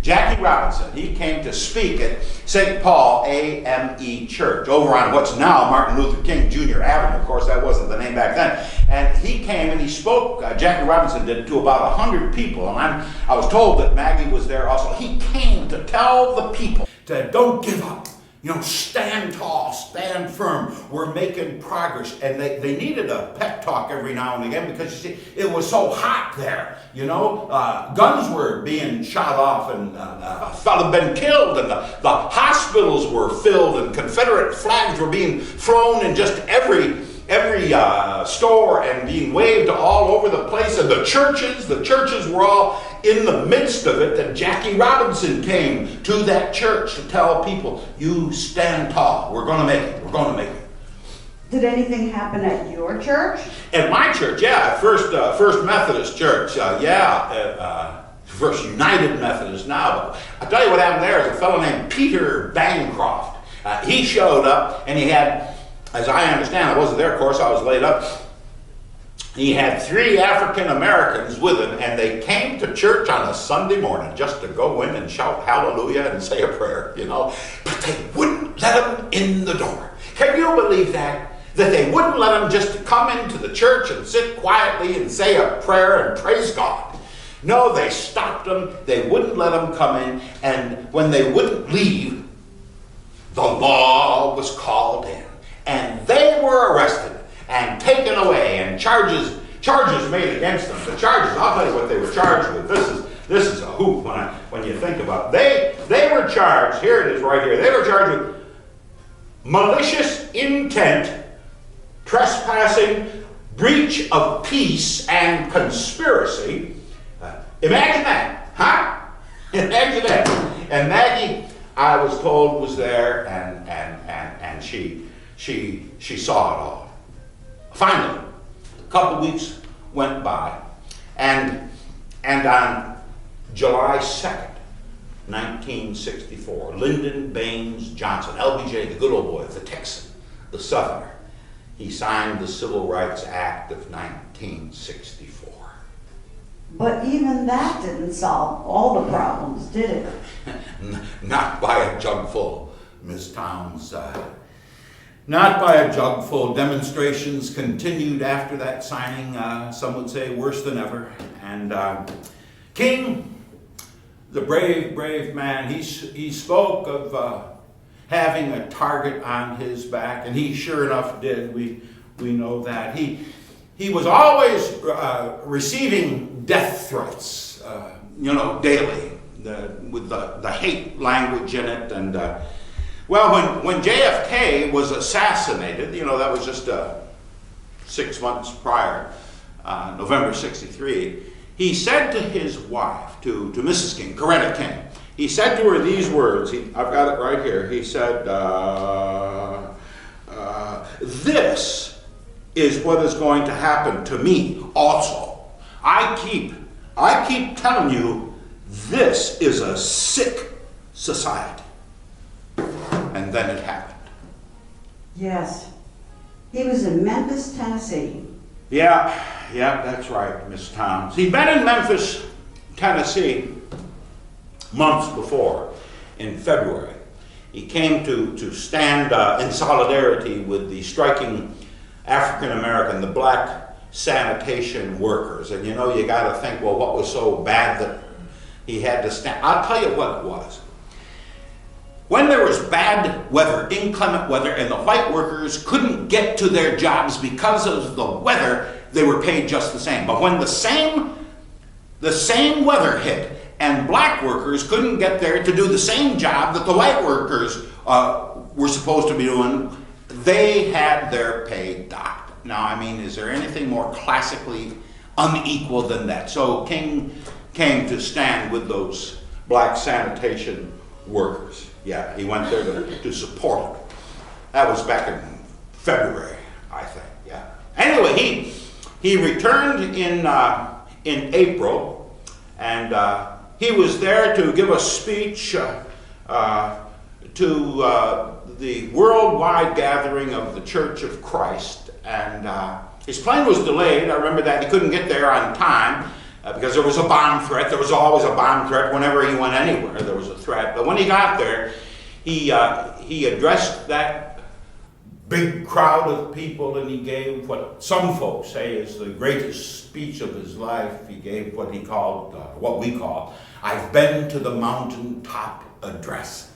Jackie Robinson, he came to speak at St. Paul AME Church over on what's now Martin Luther King Jr. Avenue. Of course, that wasn't the name back then. And he came and he spoke. Jackie Robinson did, to about 100 people, and I was told that Maggie was there also. He came to tell the people to don't give up. Stand tall, stand firm. We're making progress. And they needed a pep talk every now and again because, you see, it was so hot there. Guns were being shot off and had been killed, and the hospitals were filled, and Confederate flags were being flown in just every store and being waved all over the place. And the churches were all in the midst of it. And Jackie Robinson came to that church to tell people, you stand tall. We're going to make it. We're going to make it. Did anything happen at your church? At my church, yeah. First Methodist Church, First United Methodist now. But I'll tell you what happened there is a fellow named Peter Bancroft. He showed up, and he had, as I understand, I wasn't there, of course, I was laid up. He had 3 African Americans with him, and they came to church on a Sunday morning just to go in and shout hallelujah and say a prayer, But they wouldn't let them in the door. Can you believe that? That they wouldn't let them just come into the church and sit quietly and say a prayer and praise God. No, they stopped them. They wouldn't let them come in, and when they wouldn't leave, the law was called in. And they were arrested and taken away, and charges made against them. The charges, I'll tell you what they were charged with. This is a hoop when you think about it. They were charged, here it is right here, they were charged with malicious intent, trespassing, breach of peace, and conspiracy. Imagine that, huh? Imagine that. And Maggie, I was told, was there, and she saw it all. Finally, a couple weeks went by, and on July 2nd, 1964, Lyndon Baines Johnson, LBJ, the good old boy, the Texan, the Southerner, he signed the Civil Rights Act of 1964. But even that didn't solve all the problems, did it? Not by a jugful, Miss Towns. Not by a jugful. Demonstrations continued after that signing, some would say worse than ever. And King, the brave man, he spoke of having a target on his back, and he sure enough did. We know that. He was always receiving death threats, daily, with the hate language in it. And when JFK was assassinated, that was just 6 months prior, November '63, he said to his wife, to Mrs. King, Coretta King, he said to her these words, I've got it right here, he said, this is what is going to happen to me also. I keep telling you, this is a sick society. then it happened. Yes. He was in Memphis, Tennessee. Yeah, that's right, Miss Towns. He'd been in Memphis, Tennessee, months before, in February. He came to stand in solidarity with the striking African American, the black sanitation workers. And you know, you got to think, well, what was so bad that he had to stand? I'll tell you what it was. When there was bad weather, inclement weather, and the white workers couldn't get to their jobs because of the weather, they were paid just the same. But when the same weather hit and black workers couldn't get there to do the same job that the white workers were supposed to be doing, they had their pay docked. Now, I mean, is there anything more classically unequal than that? So King came to stand with those black sanitation workers. Yeah, he went there to support them. That was back in February, I think. Yeah. Anyway, he returned in April, and he was there to give a speech to the worldwide gathering of the Church of Christ, and his plane was delayed. I remember that. He couldn't get there on time because there was a bomb threat. There was always a bomb threat whenever he went anywhere. There was a threat. But when he got there, he addressed that big crowd of people, and he gave what some folks say is the greatest speech of his life. He gave what he called, what we call, "I've been to the mountaintop address."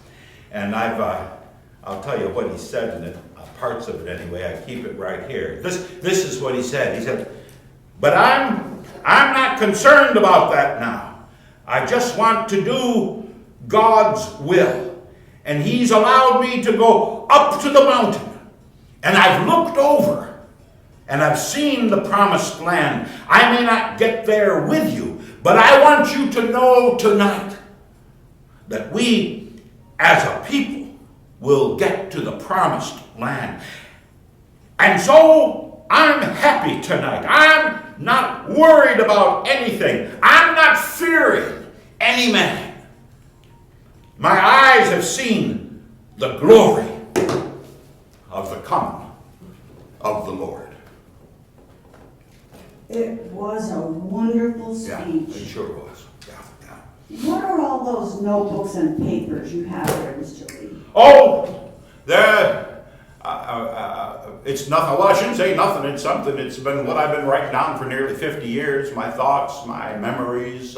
And I'll tell you what he said in it, parts of it anyway. I keep it right here. This is what he said. He said, "But I'm not concerned about that now. I just want to do God's will. And he's allowed me to go up to the mountain. And I've looked over and I've seen the promised land. I may not get there with you, but I want you to know tonight that we as a people will get to the promised land. And so I'm happy tonight. I'm not worried about anything. I'm not fearing any man. My eyes have seen the glory of the coming of the Lord." It was a wonderful speech. Yeah, it sure was. Yeah. What are all those notebooks and papers you have there, Mr. Lee? Oh, it's nothing. Well, I shouldn't say nothing. It's something. It's been what I've been writing down for nearly 50 years. My thoughts, my memories,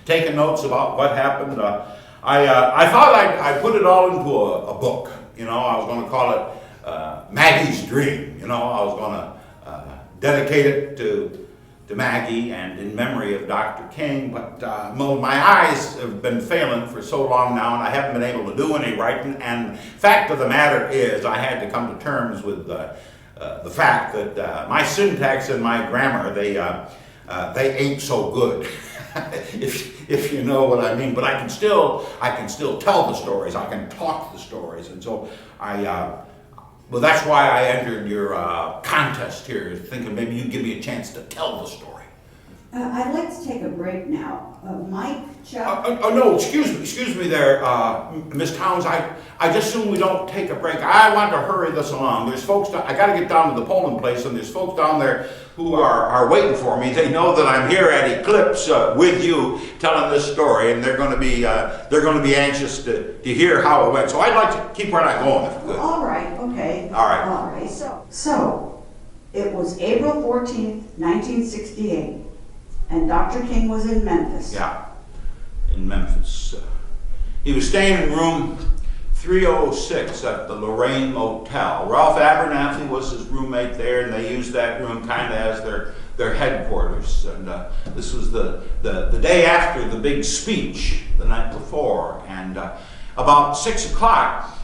taking notes about what happened. I thought I'd put it all into a book. You know, I was going to call it Maggie's Dream. You know, I was going to dedicate it to Maggie and in memory of Dr. King. But my eyes have been failing for so long now, and I haven't been able to do any writing. And fact of the matter is, I had to come to terms with the fact that my syntax and my grammar, they ain't so good. if you know what I mean. But I can still tell the stories. I can talk the stories, and so well, that's why I entered your contest here, thinking maybe you'd give me a chance to tell the story. I'd like to take a break now. Mike, Chuck. No, excuse me there, Miss Towns. I just assume we don't take a break. I want to hurry this along. There's folks. I got to get down to the polling place, and there's folks down there who are waiting for me. They know that I'm here at Eclipse with you, telling this story, and they're going to be anxious to hear how it went. So I'd like to keep right on going, if you could. All right. Okay. All right. All right. So it was April 14th, 1968. And Dr. King was in Memphis. Yeah, in Memphis. He was staying in room 306 at the Lorraine Motel. Ralph Abernathy was his roommate there, and they used that room kind of as their headquarters. And this was the day after the big speech the night before. And about 6 o'clock,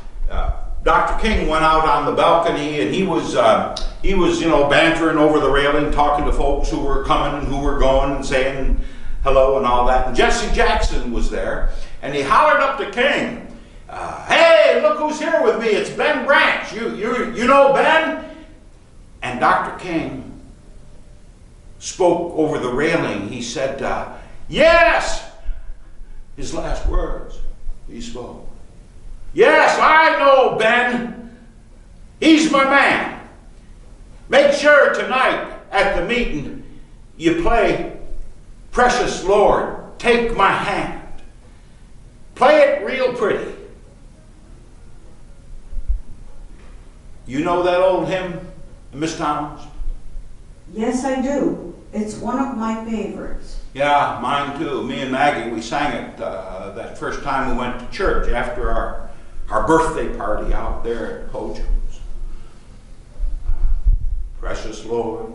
Dr. King went out on the balcony, and he was bantering over the railing, talking to folks who were coming and who were going, and saying hello and all that. And Jesse Jackson was there, and he hollered up to King, "Hey, look who's here with me! It's Ben Branch. You know Ben?" And Dr. King spoke over the railing. He said, "Yes." His last words he spoke. Yes, I know, Ben. He's my man. Make sure tonight at the meeting you play Precious Lord, Take My Hand. Play it real pretty. You know that old hymn, Miss Thomas? Yes, I do. It's one of my favorites. Yeah, mine too. Me and Maggie, we sang it that first time we went to church after our birthday party out there at Hojo's. Precious Lord,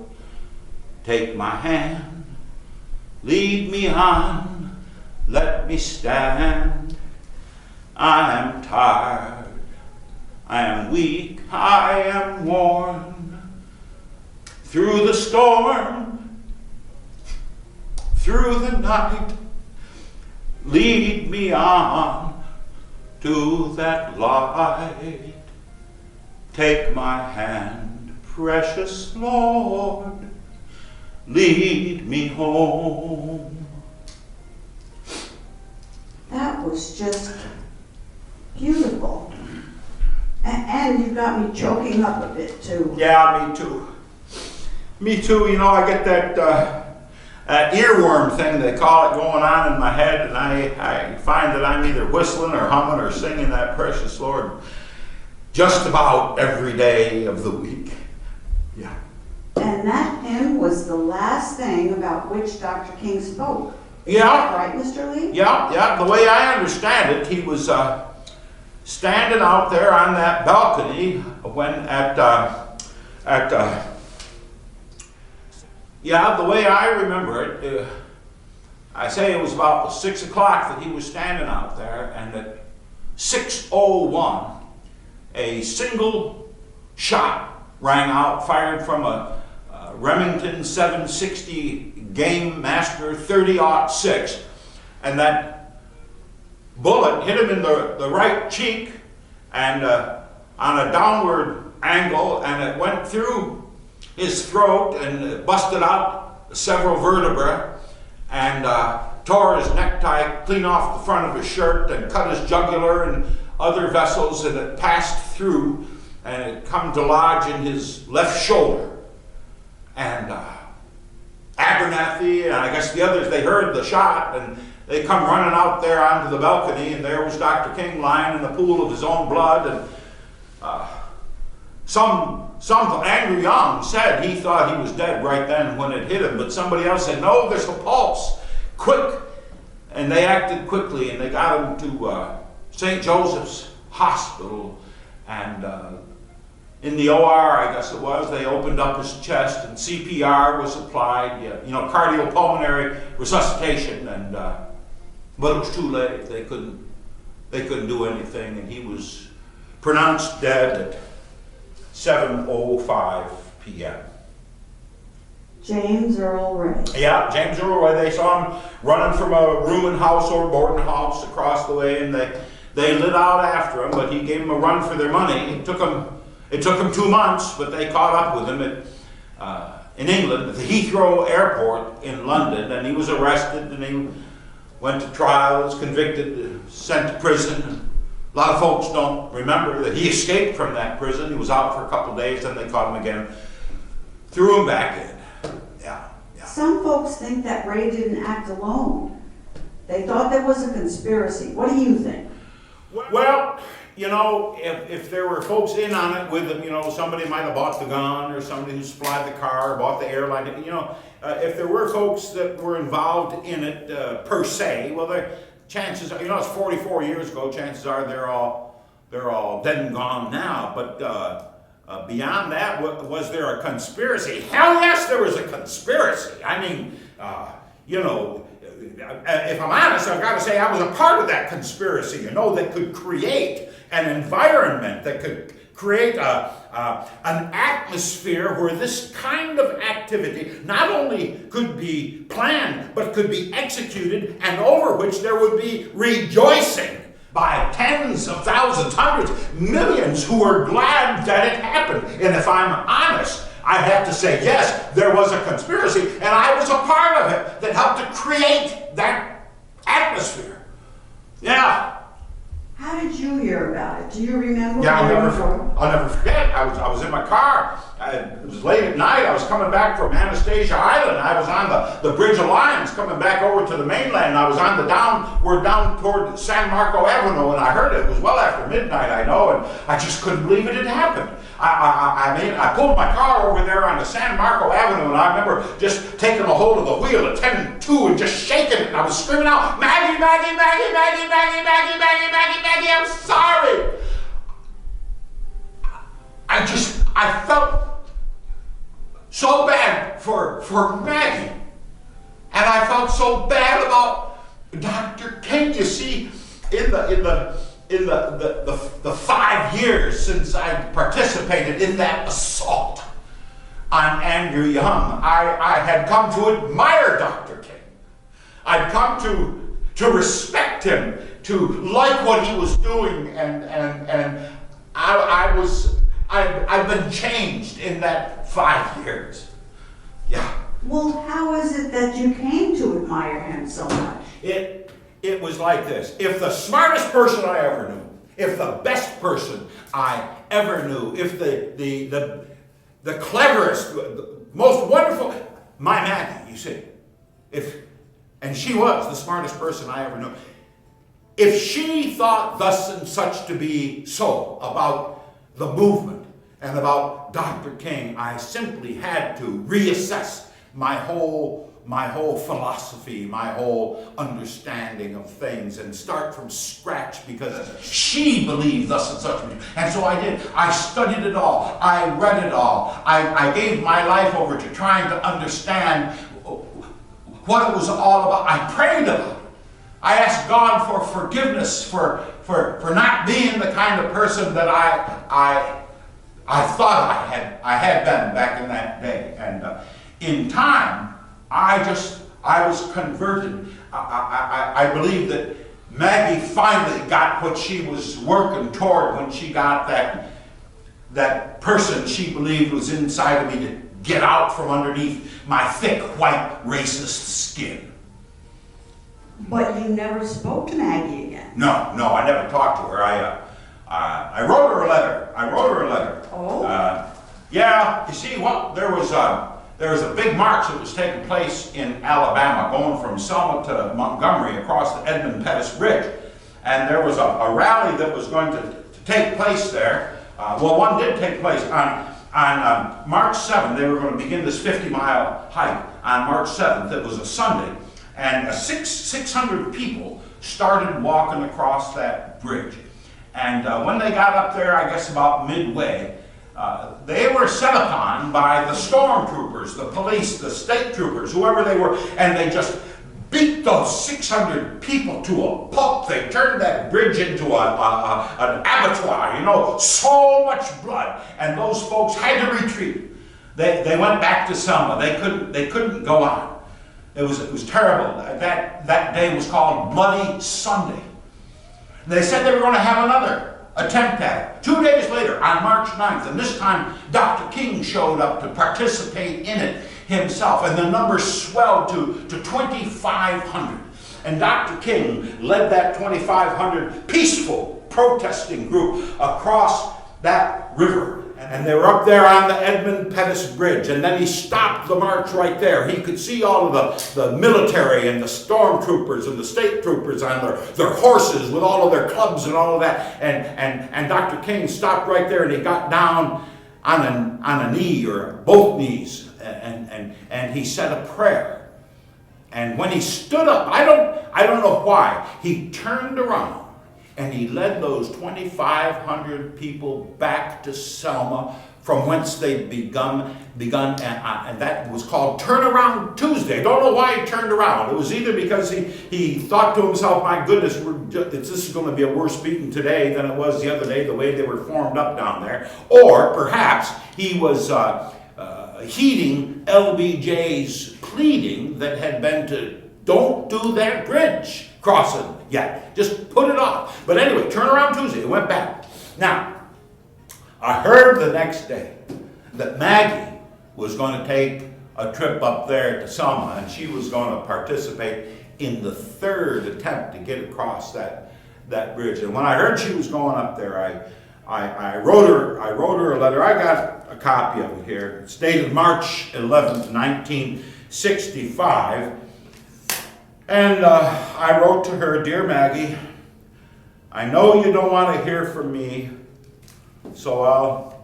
take my hand, lead me on, let me stand. I am tired, I am weak, I am worn. Through the storm, through the night, lead me on to that light. Take my hand, precious Lord, lead me home. That was just beautiful. And you got me choking up a bit too. Yeah, me too. Me too. You know, I get that earworm thing they call it going on in my head, and I find that I'm either whistling or humming or singing that Precious Lord just about every day of the week. Yeah. And that hymn was the last thing about which Dr. King spoke. Yeah. Right, Mr. Lee? Yeah. The way I understand it, he was standing out there on that balcony when yeah, the way I remember it, I say it was about 6 o'clock that he was standing out there, and at 6:01, a single shot rang out, fired from a Remington 760 Game Master 30-06, and that bullet hit him in the right cheek and on a downward angle, and it went through his throat and busted out several vertebrae and tore his necktie clean off the front of his shirt and cut his jugular and other vessels, and it passed through and it come to lodge in his left shoulder. And Abernathy and I guess the others, they heard the shot and they come running out there onto the balcony, and there was Dr. King lying in a pool of his own blood. And some Andrew Young said he thought he was dead right then when it hit him, but somebody else said, no, there's a pulse, quick. And they acted quickly, and they got him to St. Joseph's Hospital, and in the OR, I guess it was, they opened up his chest and CPR was applied, you know, cardiopulmonary resuscitation, and but it was too late. They couldn't do anything, and he was pronounced dead at 7:05 p.m. James Earl Ray. Yeah, James Earl Ray. They saw him running from a rooming house or boarding house across the way, and they lit out after him, but he gave them a run for their money. It took them 2 months, but they caught up with him in England, at the Heathrow Airport in London, and he was arrested, and he went to trial, was convicted, sent to prison. A lot of folks don't remember that he escaped from that prison. He was out for a couple of days, then they caught him again, threw him back in. Yeah. Some folks think that Ray didn't act alone. They thought there was a conspiracy. What do you think? Well, you know, if there were folks in on it with him, you know, somebody might have bought the gun, or somebody who supplied the car, or bought the airline, you know, if there were folks that were involved in it per se, well, chances are, you know, it's 44 years ago, chances are they're all dead and gone now, but beyond that, was there a conspiracy? Hell yes, there was a conspiracy. I mean, you know, if I'm honest, I've got to say I was a part of that conspiracy, you know, that could create an environment, that could create an atmosphere where this kind of activity not only could be planned, but could be executed, and over which there would be rejoicing by tens of thousands, hundreds, millions who were glad that it happened. And if I'm honest, I have to say, yes, there was a conspiracy, and I was a part of it that helped to create that atmosphere. Yeah. How did you hear about I'll never forget. I was in my car. It was late at night. I was coming back from Anastasia Island. I was on the Bridge Alliance coming back over to the mainland. I was on we're down toward San Marco Avenue, and I heard it. It was well after midnight, I know, and I just couldn't believe it had happened. I pulled my car over there on the San Marco Avenue, and I remember just taking a hold of the wheel at 10-2 and just shaking it. And I was screaming out, Maggie, Maggie, Maggie, Maggie, Maggie, Maggie, Maggie, Maggie, Maggie, I'm sorry. I felt so bad for Maggie. And I felt so bad about Dr. King. You see, in the 5 years since I participated in that assault on Andrew Young, I had come to admire Dr. King. I'd come to respect him, to like what he was doing, and I've been changed in that 5 years. Yeah. Well, how is it that you came to admire him so much? It was like this. If the smartest person I ever knew, if the best person I ever knew, if the cleverest, the most wonderful, my Maggie, you see, and she was the smartest person I ever knew. If she thought thus and such to be so about the movement and about Dr. King, I simply had to reassess my whole philosophy, my whole understanding of things, and start from scratch, because she believed thus and such. And so I did. I studied it all. I read it all. I gave my life over to trying to understand what it was all about. I prayed about it. I asked God for forgiveness for not being the kind of person that I thought I had been back in that day. And in time, I was converted. I believe that Maggie finally got what she was working toward when she got that person she believed was inside of me to get out from underneath my thick, white, racist skin. But you never spoke to Maggie again. No, I never talked to her. I wrote her a letter. Oh? Yeah, you see, there was a big march that was taking place in Alabama, going from Selma to Montgomery across the Edmund Pettus Bridge. And there was a rally that was going to take place there. One did take place on March 7th. They were going to begin this 50-mile hike on March 7th. It was a Sunday. And 600 people started walking across that bridge. And when they got up there, I guess about midway, they were set upon by the stormtroopers, the police, the state troopers, whoever they were, and they just beat those 600 people to a pulp. They turned that bridge into an abattoir, so much blood, and those folks had to retreat. They went back to Selma. They couldn't go on. It was terrible. That day was called Bloody Sunday. They said they were going to have another attempt at it. 2 days later, on March 9th, and this time Dr. King showed up to participate in it himself, and the numbers swelled to 2,500. And Dr. King led that 2,500 peaceful protesting group across that river. And they were up there on the Edmund Pettus Bridge, and then he stopped the march right there. He could see all of the military and the stormtroopers and the state troopers on their horses with all of their clubs and all of that. And Dr. King stopped right there, and he got down on a knee or both knees, and he said a prayer. And when he stood up, I don't know why, he turned around. And he led those 2,500 people back to Selma, from whence they'd begun, and that was called Turnaround Tuesday. I don't know why he turned around. It was either because he thought to himself, my goodness, this is going to be a worse beating today than it was the other day, the way they were formed up down there. Or perhaps he was heeding LBJ's pleading that had been to don't do that bridge crossing yet. Just put it off. But anyway, Turnaround Tuesday, it went back. Now, I heard the next day that Maggie was going to take a trip up there to Selma, and she was going to participate in the third attempt to get across that bridge. And when I heard she was going up there, I wrote her a letter. I got a copy of it here. It's dated March 11th, 1965. And I wrote to her, "Dear Maggie, I know you don't want to hear from me, so I'll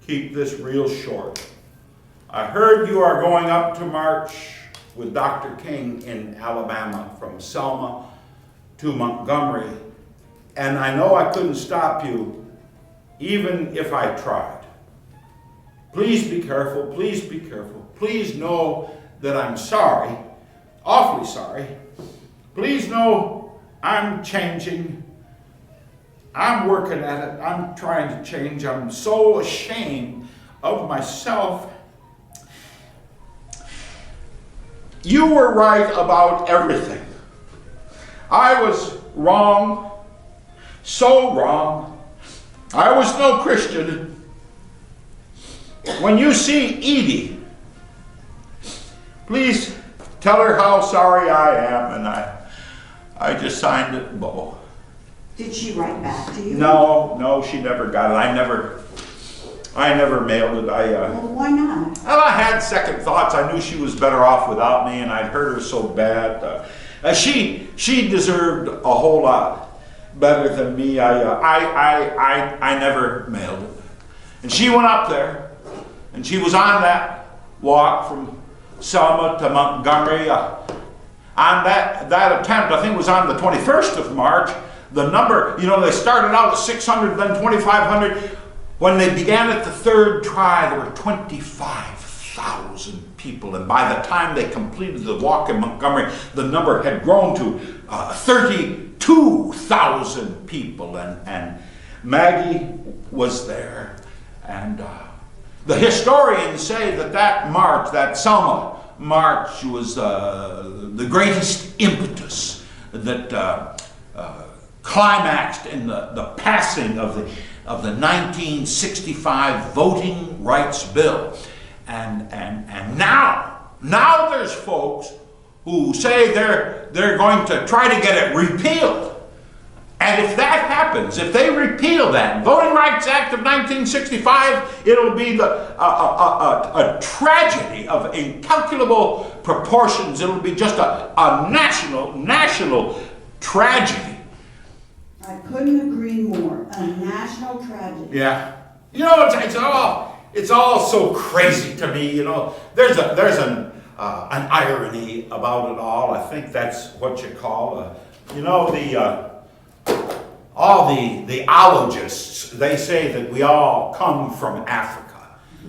keep this real short. I heard you are going up to march with Dr. King in Alabama from Selma to Montgomery, and I know I couldn't stop you even if I tried. Please be careful, please be careful. Please know that I'm sorry, awfully sorry. Please know I'm changing. I'm working at it. I'm trying to change. I'm so ashamed of myself. You were right about everything. I was wrong, so wrong. I was no Christian. When you see Edie, please tell her how sorry I am." And I just signed it, Beau. Did she write back to you? No, she never got it. I never mailed it. Well, why not? Well, I had second thoughts. I knew she was better off without me, and I'd hurt her so bad. She deserved a whole lot better than me. I never mailed it. And she went up there, and she was on that walk from Selma to Montgomery. On that attempt, I think it was on the 21st of March. The number, they started out at 600, then 2,500. When they began at the third try, there were 25,000 people. And by the time they completed the walk in Montgomery, the number had grown to 32,000 people. And Maggie was there. And the historians say that march, that Selma march, was the greatest impetus that climaxed in the passing of the 1965 Voting Rights Bill. And now there's folks who say they're going to try to get it repealed. And if that happens, if they repeal that Voting Rights Act of 1965, it'll be a tragedy of incalculable proportions. It'll be just a national tragedy. I couldn't agree more. A national tragedy. Yeah. It's all so crazy to me. There's an irony about it all. I think that's what you call all the ologists, they say that we all come from Africa.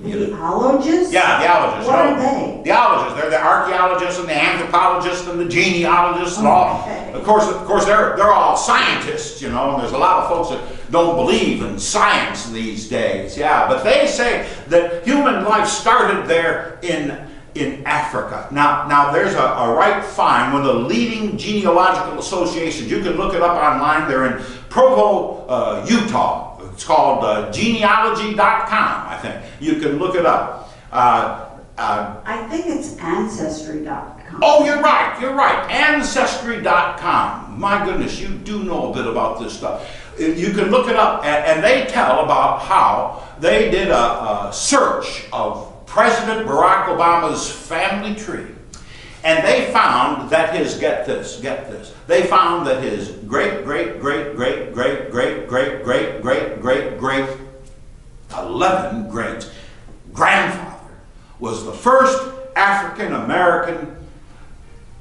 The ologists? Yeah, the ologists. What are they? The ologists. They're the archaeologists and the anthropologists and the genealogists and all. Okay. Of course, they're all scientists, and there's a lot of folks that don't believe in science these days. Yeah, but they say that human life started there in Africa. Now there's a right fine, one of the leading genealogical associations. You can look it up online. They're in Provo, Utah. It's called genealogy.com, I think. You can look it up. I think it's ancestry.com. Oh, you're right. Ancestry.com. My goodness, you do know a bit about this stuff. You can look it up, and they tell about how they did a search of President Barack Obama's family tree. And they found that get this, they found that his great 11 great grandfather was the first African American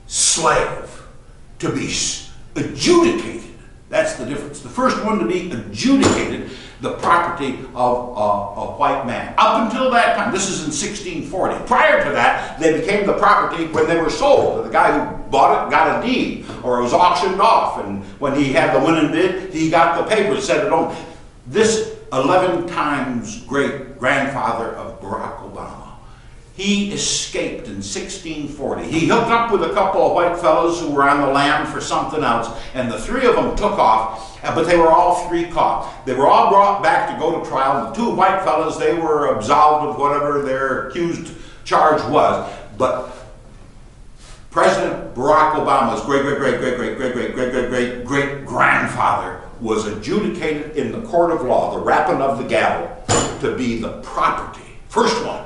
slave to be adjudicated. That's the difference. The first one to be adjudicated the property of a white man. Up until that time, this is in 1640. Prior to that, they became the property when they were sold. The guy who bought it got a deed, or it was auctioned off, and when he had the winning bid, he got the paper that said it on. This 11 times great grandfather of Barack Obama, he escaped in 1640. He hooked up with a couple of white fellows who were on the lam for something else, and the three of them took off, but they were all three caught. They were all brought back to go to trial. The two white fellows, they were absolved of whatever their accused charge was, but President Barack Obama's great grandfather was adjudicated in the court of law, the rapping of the gavel, to be the property, first one,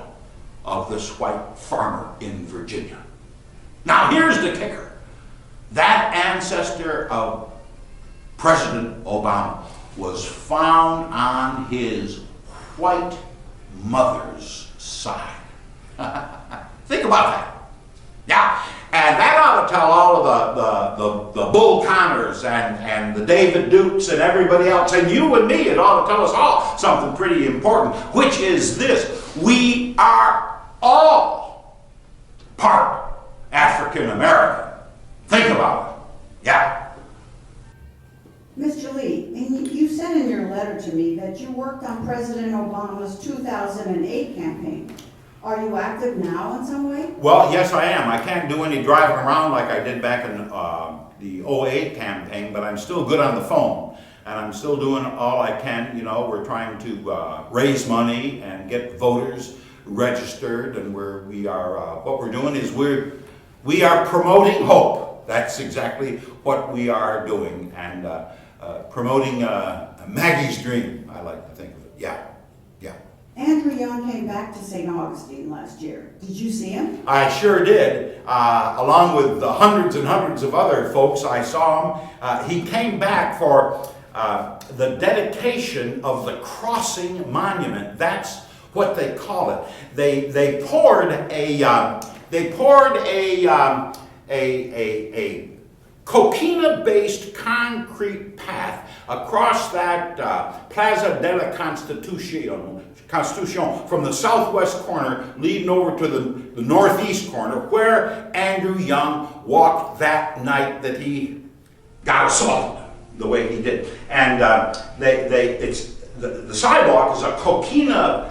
of this white farmer in Virginia. Now here's the kicker. That ancestor of President Obama was found on his white mother's side. Think about that. Yeah, and that ought to tell all of the Bull Connors and the David Dukes and everybody else, and you and me, it ought to tell us all something pretty important, which is this: we are all part African American. Think about it. Yeah. Mr. Lee, and you said in your letter to me that you worked on President Obama's 2008 campaign. Are you active now in some way? Well, yes, I am. I can't do any driving around like I did back in the '08 campaign, but I'm still good on the phone. And I'm still doing all I can. You know, we're trying to raise money and get voters registered. And what we're doing is we are promoting hope. That's exactly what we are doing. And promoting Maggie's dream, I like to think of it. Yeah. Andrew Young came back to St. Augustine last year. Did you see him? I sure did. Along with the hundreds and hundreds of other folks, I saw him. He came back for the dedication of the Crossing Monument. That's what they call it. They poured a coquina-based concrete path across that Plaza de la Constitución from the southwest corner leading over to the northeast corner, where Andrew Young walked that night that he got assaulted the way he did. And the sidewalk is a coquina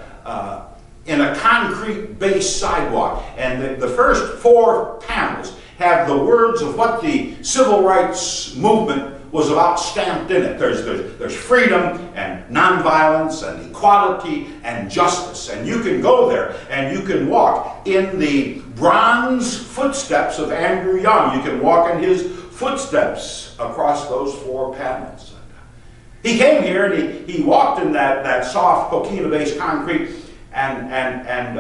in a concrete-based sidewalk, and the first 4 panels have the words of what the civil rights movement was about stamped in it. There's freedom and nonviolence and equality and justice. And you can go there and you can walk in the bronze footsteps of Andrew Young. You can walk in his footsteps across those 4 panels. He came here and he walked in that soft coquina-based concrete and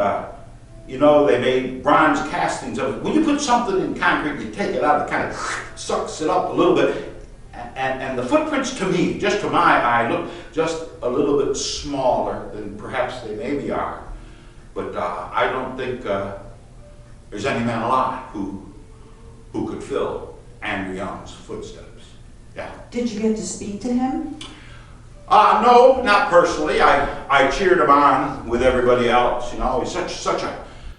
you know, they made bronze castings of it. When you put something in concrete, you take it out, it kind of sucks it up a little bit. And the footprints to me, just to my eye, look just a little bit smaller than perhaps they maybe are. But I don't think there's any man alive who could fill Andrew Young's footsteps. Yeah. Did you get to speak to him? No, not personally. I cheered him on with everybody else. You know, he's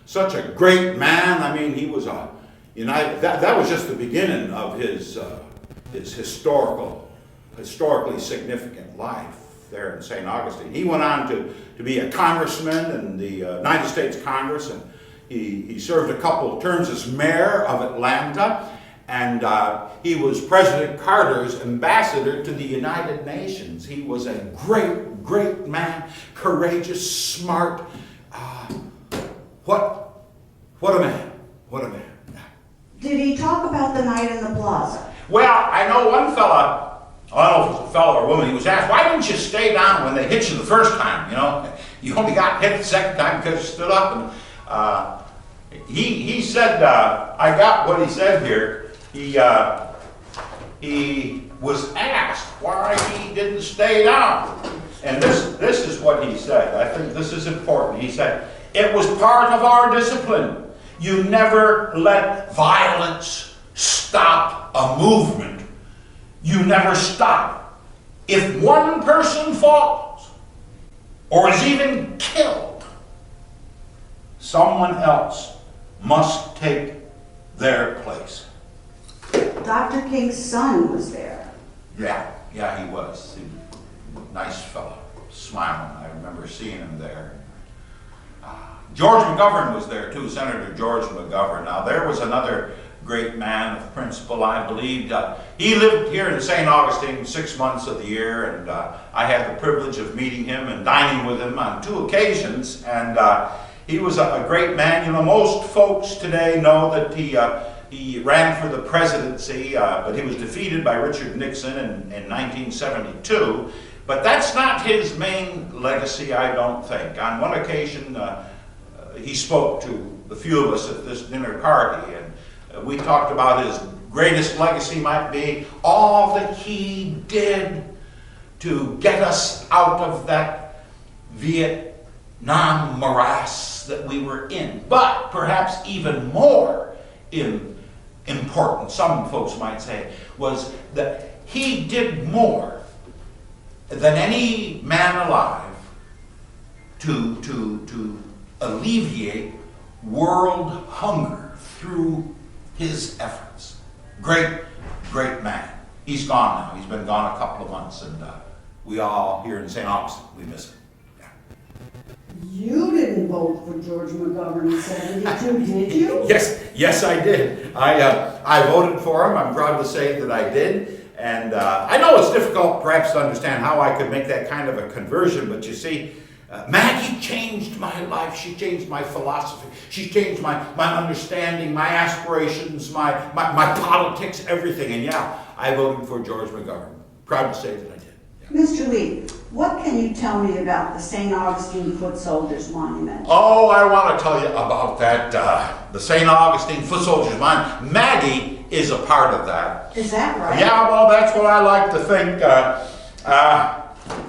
such a great man. I mean, he was that was just the beginning of his historically significant life there in St. Augustine. He went on to be a congressman in the United States Congress, and he served a couple of terms as mayor of Atlanta, and he was President Carter's ambassador to the United Nations. He was a great man, courageous, smart. What a man. What a man. Did he talk about the night in the plaza? Well, I know one fella, I don't know if it was a fella or a woman, he was asked, why didn't you stay down when they hit you the first time? You know, you only got hit the second time because you stood up. And he said, I got what he said here. He was asked why he didn't stay down. And this is what he said. I think this is important. He said, it was part of our discipline. You never let violence stop a movement. You never stop. If one person falls or is even killed, someone else must take their place. Dr. King's son was there. Yeah, he was. Nice fellow, smiling. I remember seeing him there. George McGovern was there too, Senator George McGovern. Now there was another great man of principle, I believed. He lived here in St. Augustine 6 months of the year, and I had the privilege of meeting him and dining with him on 2 occasions. And he was a great man. You know, most folks today know that He ran for the presidency, but he was defeated by Richard Nixon in 1972. But that's not his main legacy, I don't think. On one occasion, he spoke to a few of us at this dinner party, and we talked about his greatest legacy might be all that he did to get us out of that Vietnam morass that we were in. But perhaps even more important, some folks might say, was that he did more than any man alive to alleviate world hunger through his efforts. Great, great man. He's gone now. He's been gone a couple of months, and we all here in St. Augustine, we miss him. Yeah. You didn't vote for George McGovern in '72, did you? Yes, I did. I voted for him. I'm proud to say that I did. And I know it's difficult perhaps to understand how I could make that kind of a conversion, but you see, Maggie changed my life. She changed my philosophy. She changed my understanding, my aspirations, my politics, everything. And yeah, I voted for George McGovern. Proud to say that I did. Yeah. Mr. Lee, what can you tell me about the St. Augustine Foot Soldiers Monument? Oh, I want to tell you about that, the St. Augustine Foot Soldiers Monument. Maggie is a part of that. Is that right? Yeah, well, that's what I like to think.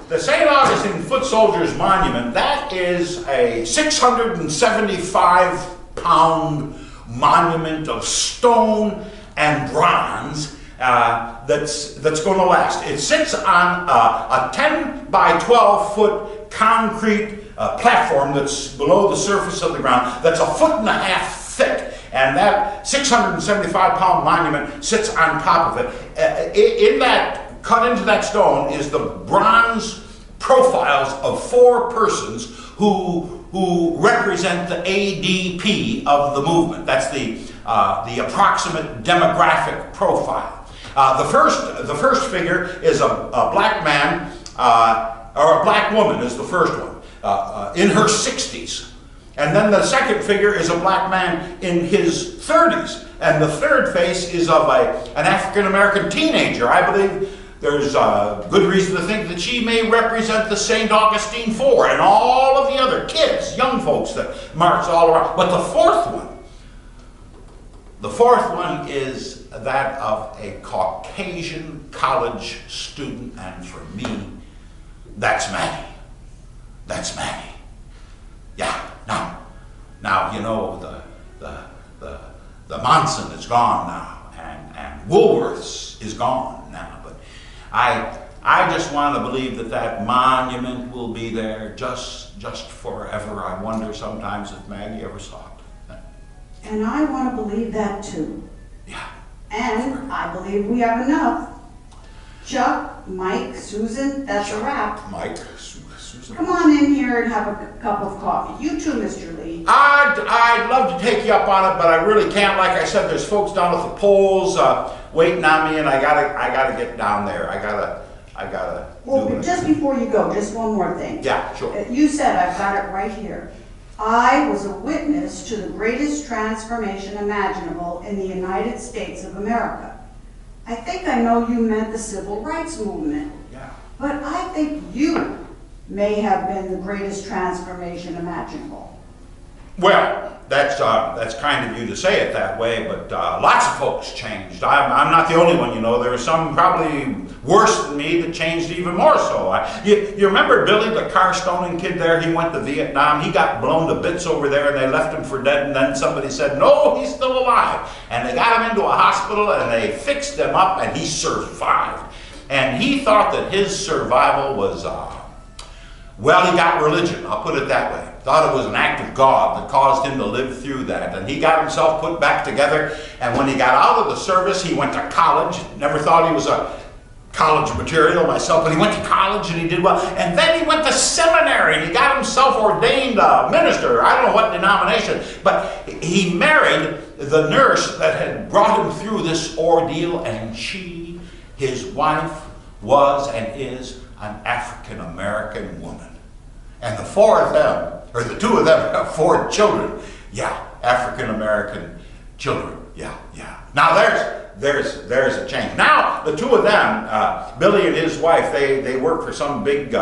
The St. Augustine Foot Soldiers Monument, that is a 675-pound monument of stone and bronze that's going to last. It sits on a 10 by 12 foot concrete platform that's below the surface of the ground, that's 1.5 feet thick. And that 675-pound monument sits on top of it. In that, cut into that stone, is the bronze profiles of 4 persons who represent the ADP of the movement. That's the approximate demographic profile. The first figure is a black man, or a black woman is the first one, in her 60s. And then the second figure is a black man in his 30s. And the third face is of an African-American teenager. I believe there's good reason to think that she may represent the St. Augustine Four and all of the other kids, young folks that march all around. But the fourth one is that of a Caucasian college student, and for me, that's Maggie. That's Maggie. Yeah. Now you know the Monson is gone now, and Woolworth's is gone now. But I just want to believe that monument will be there just forever. I wonder sometimes if Maggie ever saw it. And I want to believe that too. Yeah. And I believe we have enough. Chuck, Mike, Susan, that's a wrap. Mike, Susan. Come on in here and have a cup of coffee. You too, Mr. Lee. I'd love to take you up on it, but I really can't. Like I said, there's folks down at the polls waiting on me, and I gotta get down there. I gotta Well, do it. just before you go, just one more thing. Yeah, sure. You said, I've got it right here. I was a witness to the greatest transformation imaginable in the United States of America. I think I know you meant the civil rights movement. Yeah. But I think you may have been the greatest transformation imaginable. Well, that's kind of you to say it that way, but lots of folks changed. I'm not the only one, you know. There are some probably worse than me that changed even more so. You remember Billy, the car stoning kid there? He went to Vietnam. He got blown to bits over there, and they left him for dead, and then somebody said, no, he's still alive. And they got him into a hospital, and they fixed him up, and he survived. And he thought that his survival was... well, he got religion, I'll put it that way. Thought it was an act of God that caused him to live through that. And he got himself put back together. And when he got out of the service, he went to college. Never thought he was a college material myself, but he went to college and he did well. And then he went to seminary and he got himself ordained a minister. I don't know what denomination, but he married the nurse that had brought him through this ordeal. And she, his wife, was and is an African-American woman. And the 4 of them, or the 2 of them, have 4 children. Yeah, African-American children. Yeah, yeah. Now there's a change. Now the two of them, Billy and his wife, they work for some big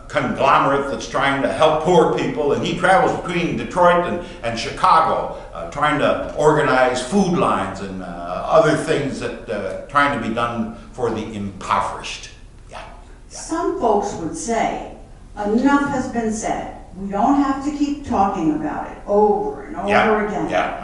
conglomerate that's trying to help poor people, and he travels between Detroit and Chicago, trying to organize food lines and other things that trying to be done for the impoverished. Yeah. Some folks would say, enough has been said. We don't have to keep talking about it over and over again. Yeah,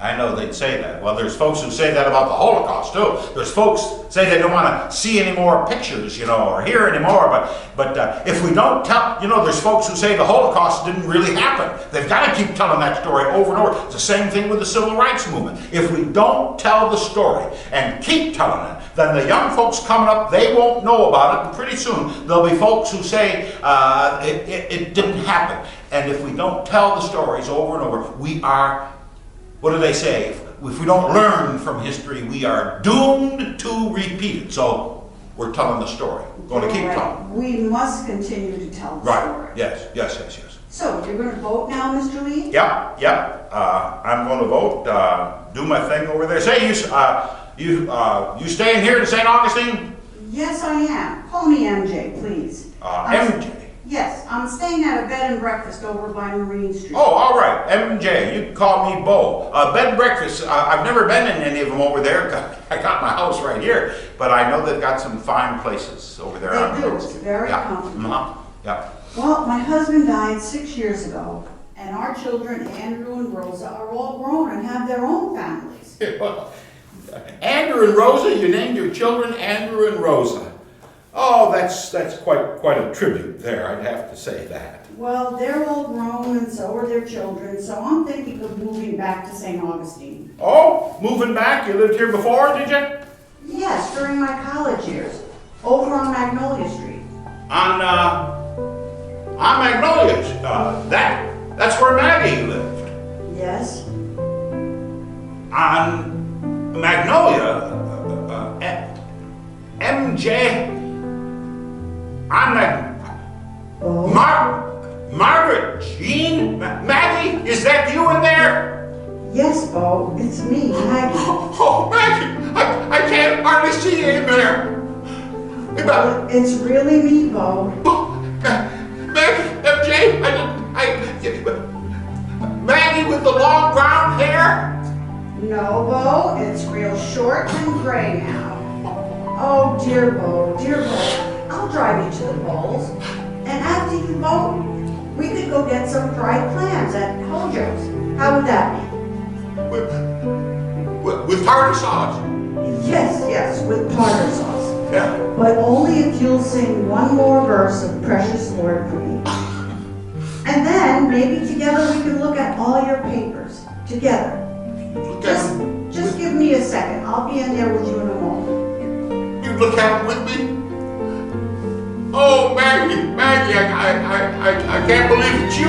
I know they'd say that. Well, there's folks who say that about the Holocaust too. There's folks say they don't want to see any more pictures, or hear any more. But if we don't tell, there's folks who say the Holocaust didn't really happen. They've got to keep telling that story over and over. It's the same thing with the Civil Rights Movement. If we don't tell the story and keep telling it, then the young folks coming up, they won't know about it. And pretty soon there'll be folks who say it didn't happen. And if we don't tell the stories over and over, we are, what do they say? If we don't learn from history, we are doomed to repeat it. So we're telling the story. We're going to keep telling. We must continue to tell the story. Right. Yes. So you're going to vote now, Mr. Lee? Yep. I'm going to vote. Do my thing over there. Say you staying here in St. Augustine? Yes, I am. Call me MJ, please. MJ. Yes, I'm staying at a bed and breakfast over by Marine Street. Oh, all right, MJ. You can call me Beau. Bed and breakfast. I've never been in any of them over there. I got my house right here, but I know they've got some fine places over there. They do. It's very comfortable. Yeah. Well, my husband died 6 years ago, and our children, Andrew and Rosa, are all grown and have their own families. Andrew and Rosa. You named your children Andrew and Rosa. Oh, that's quite a tribute there, I'd have to say that. Well, they're all grown and so are their children, so I'm thinking of moving back to St. Augustine. Oh, moving back? You lived here before, did you? Yes, during my college years, over on Magnolia Street. On Magnolia, that's where Maggie lived. Yes. On Magnolia, MJ, Margaret, Jean, Maggie, is that you in there? Yes, Beau, it's me, Maggie. Oh, Maggie, I can't hardly see you in there. Well, it's really me, Beau. Maggie, MJ, Maggie with the long brown hair? No, Beau, it's real short and gray now. Oh, dear Beau, I'll drive you to the Bowls. And after you vote, we could go get some fried clams at Hojo's. How would that be? With tartar sauce? Yes, with tartar sauce. Yeah. But only if you'll sing one more verse of Precious Lord for me. And then, maybe together we can look at all your papers. Together. Just give me a second. I'll be in there with you in a moment. You look at it with me? Oh, Maggie, I can't believe it's you.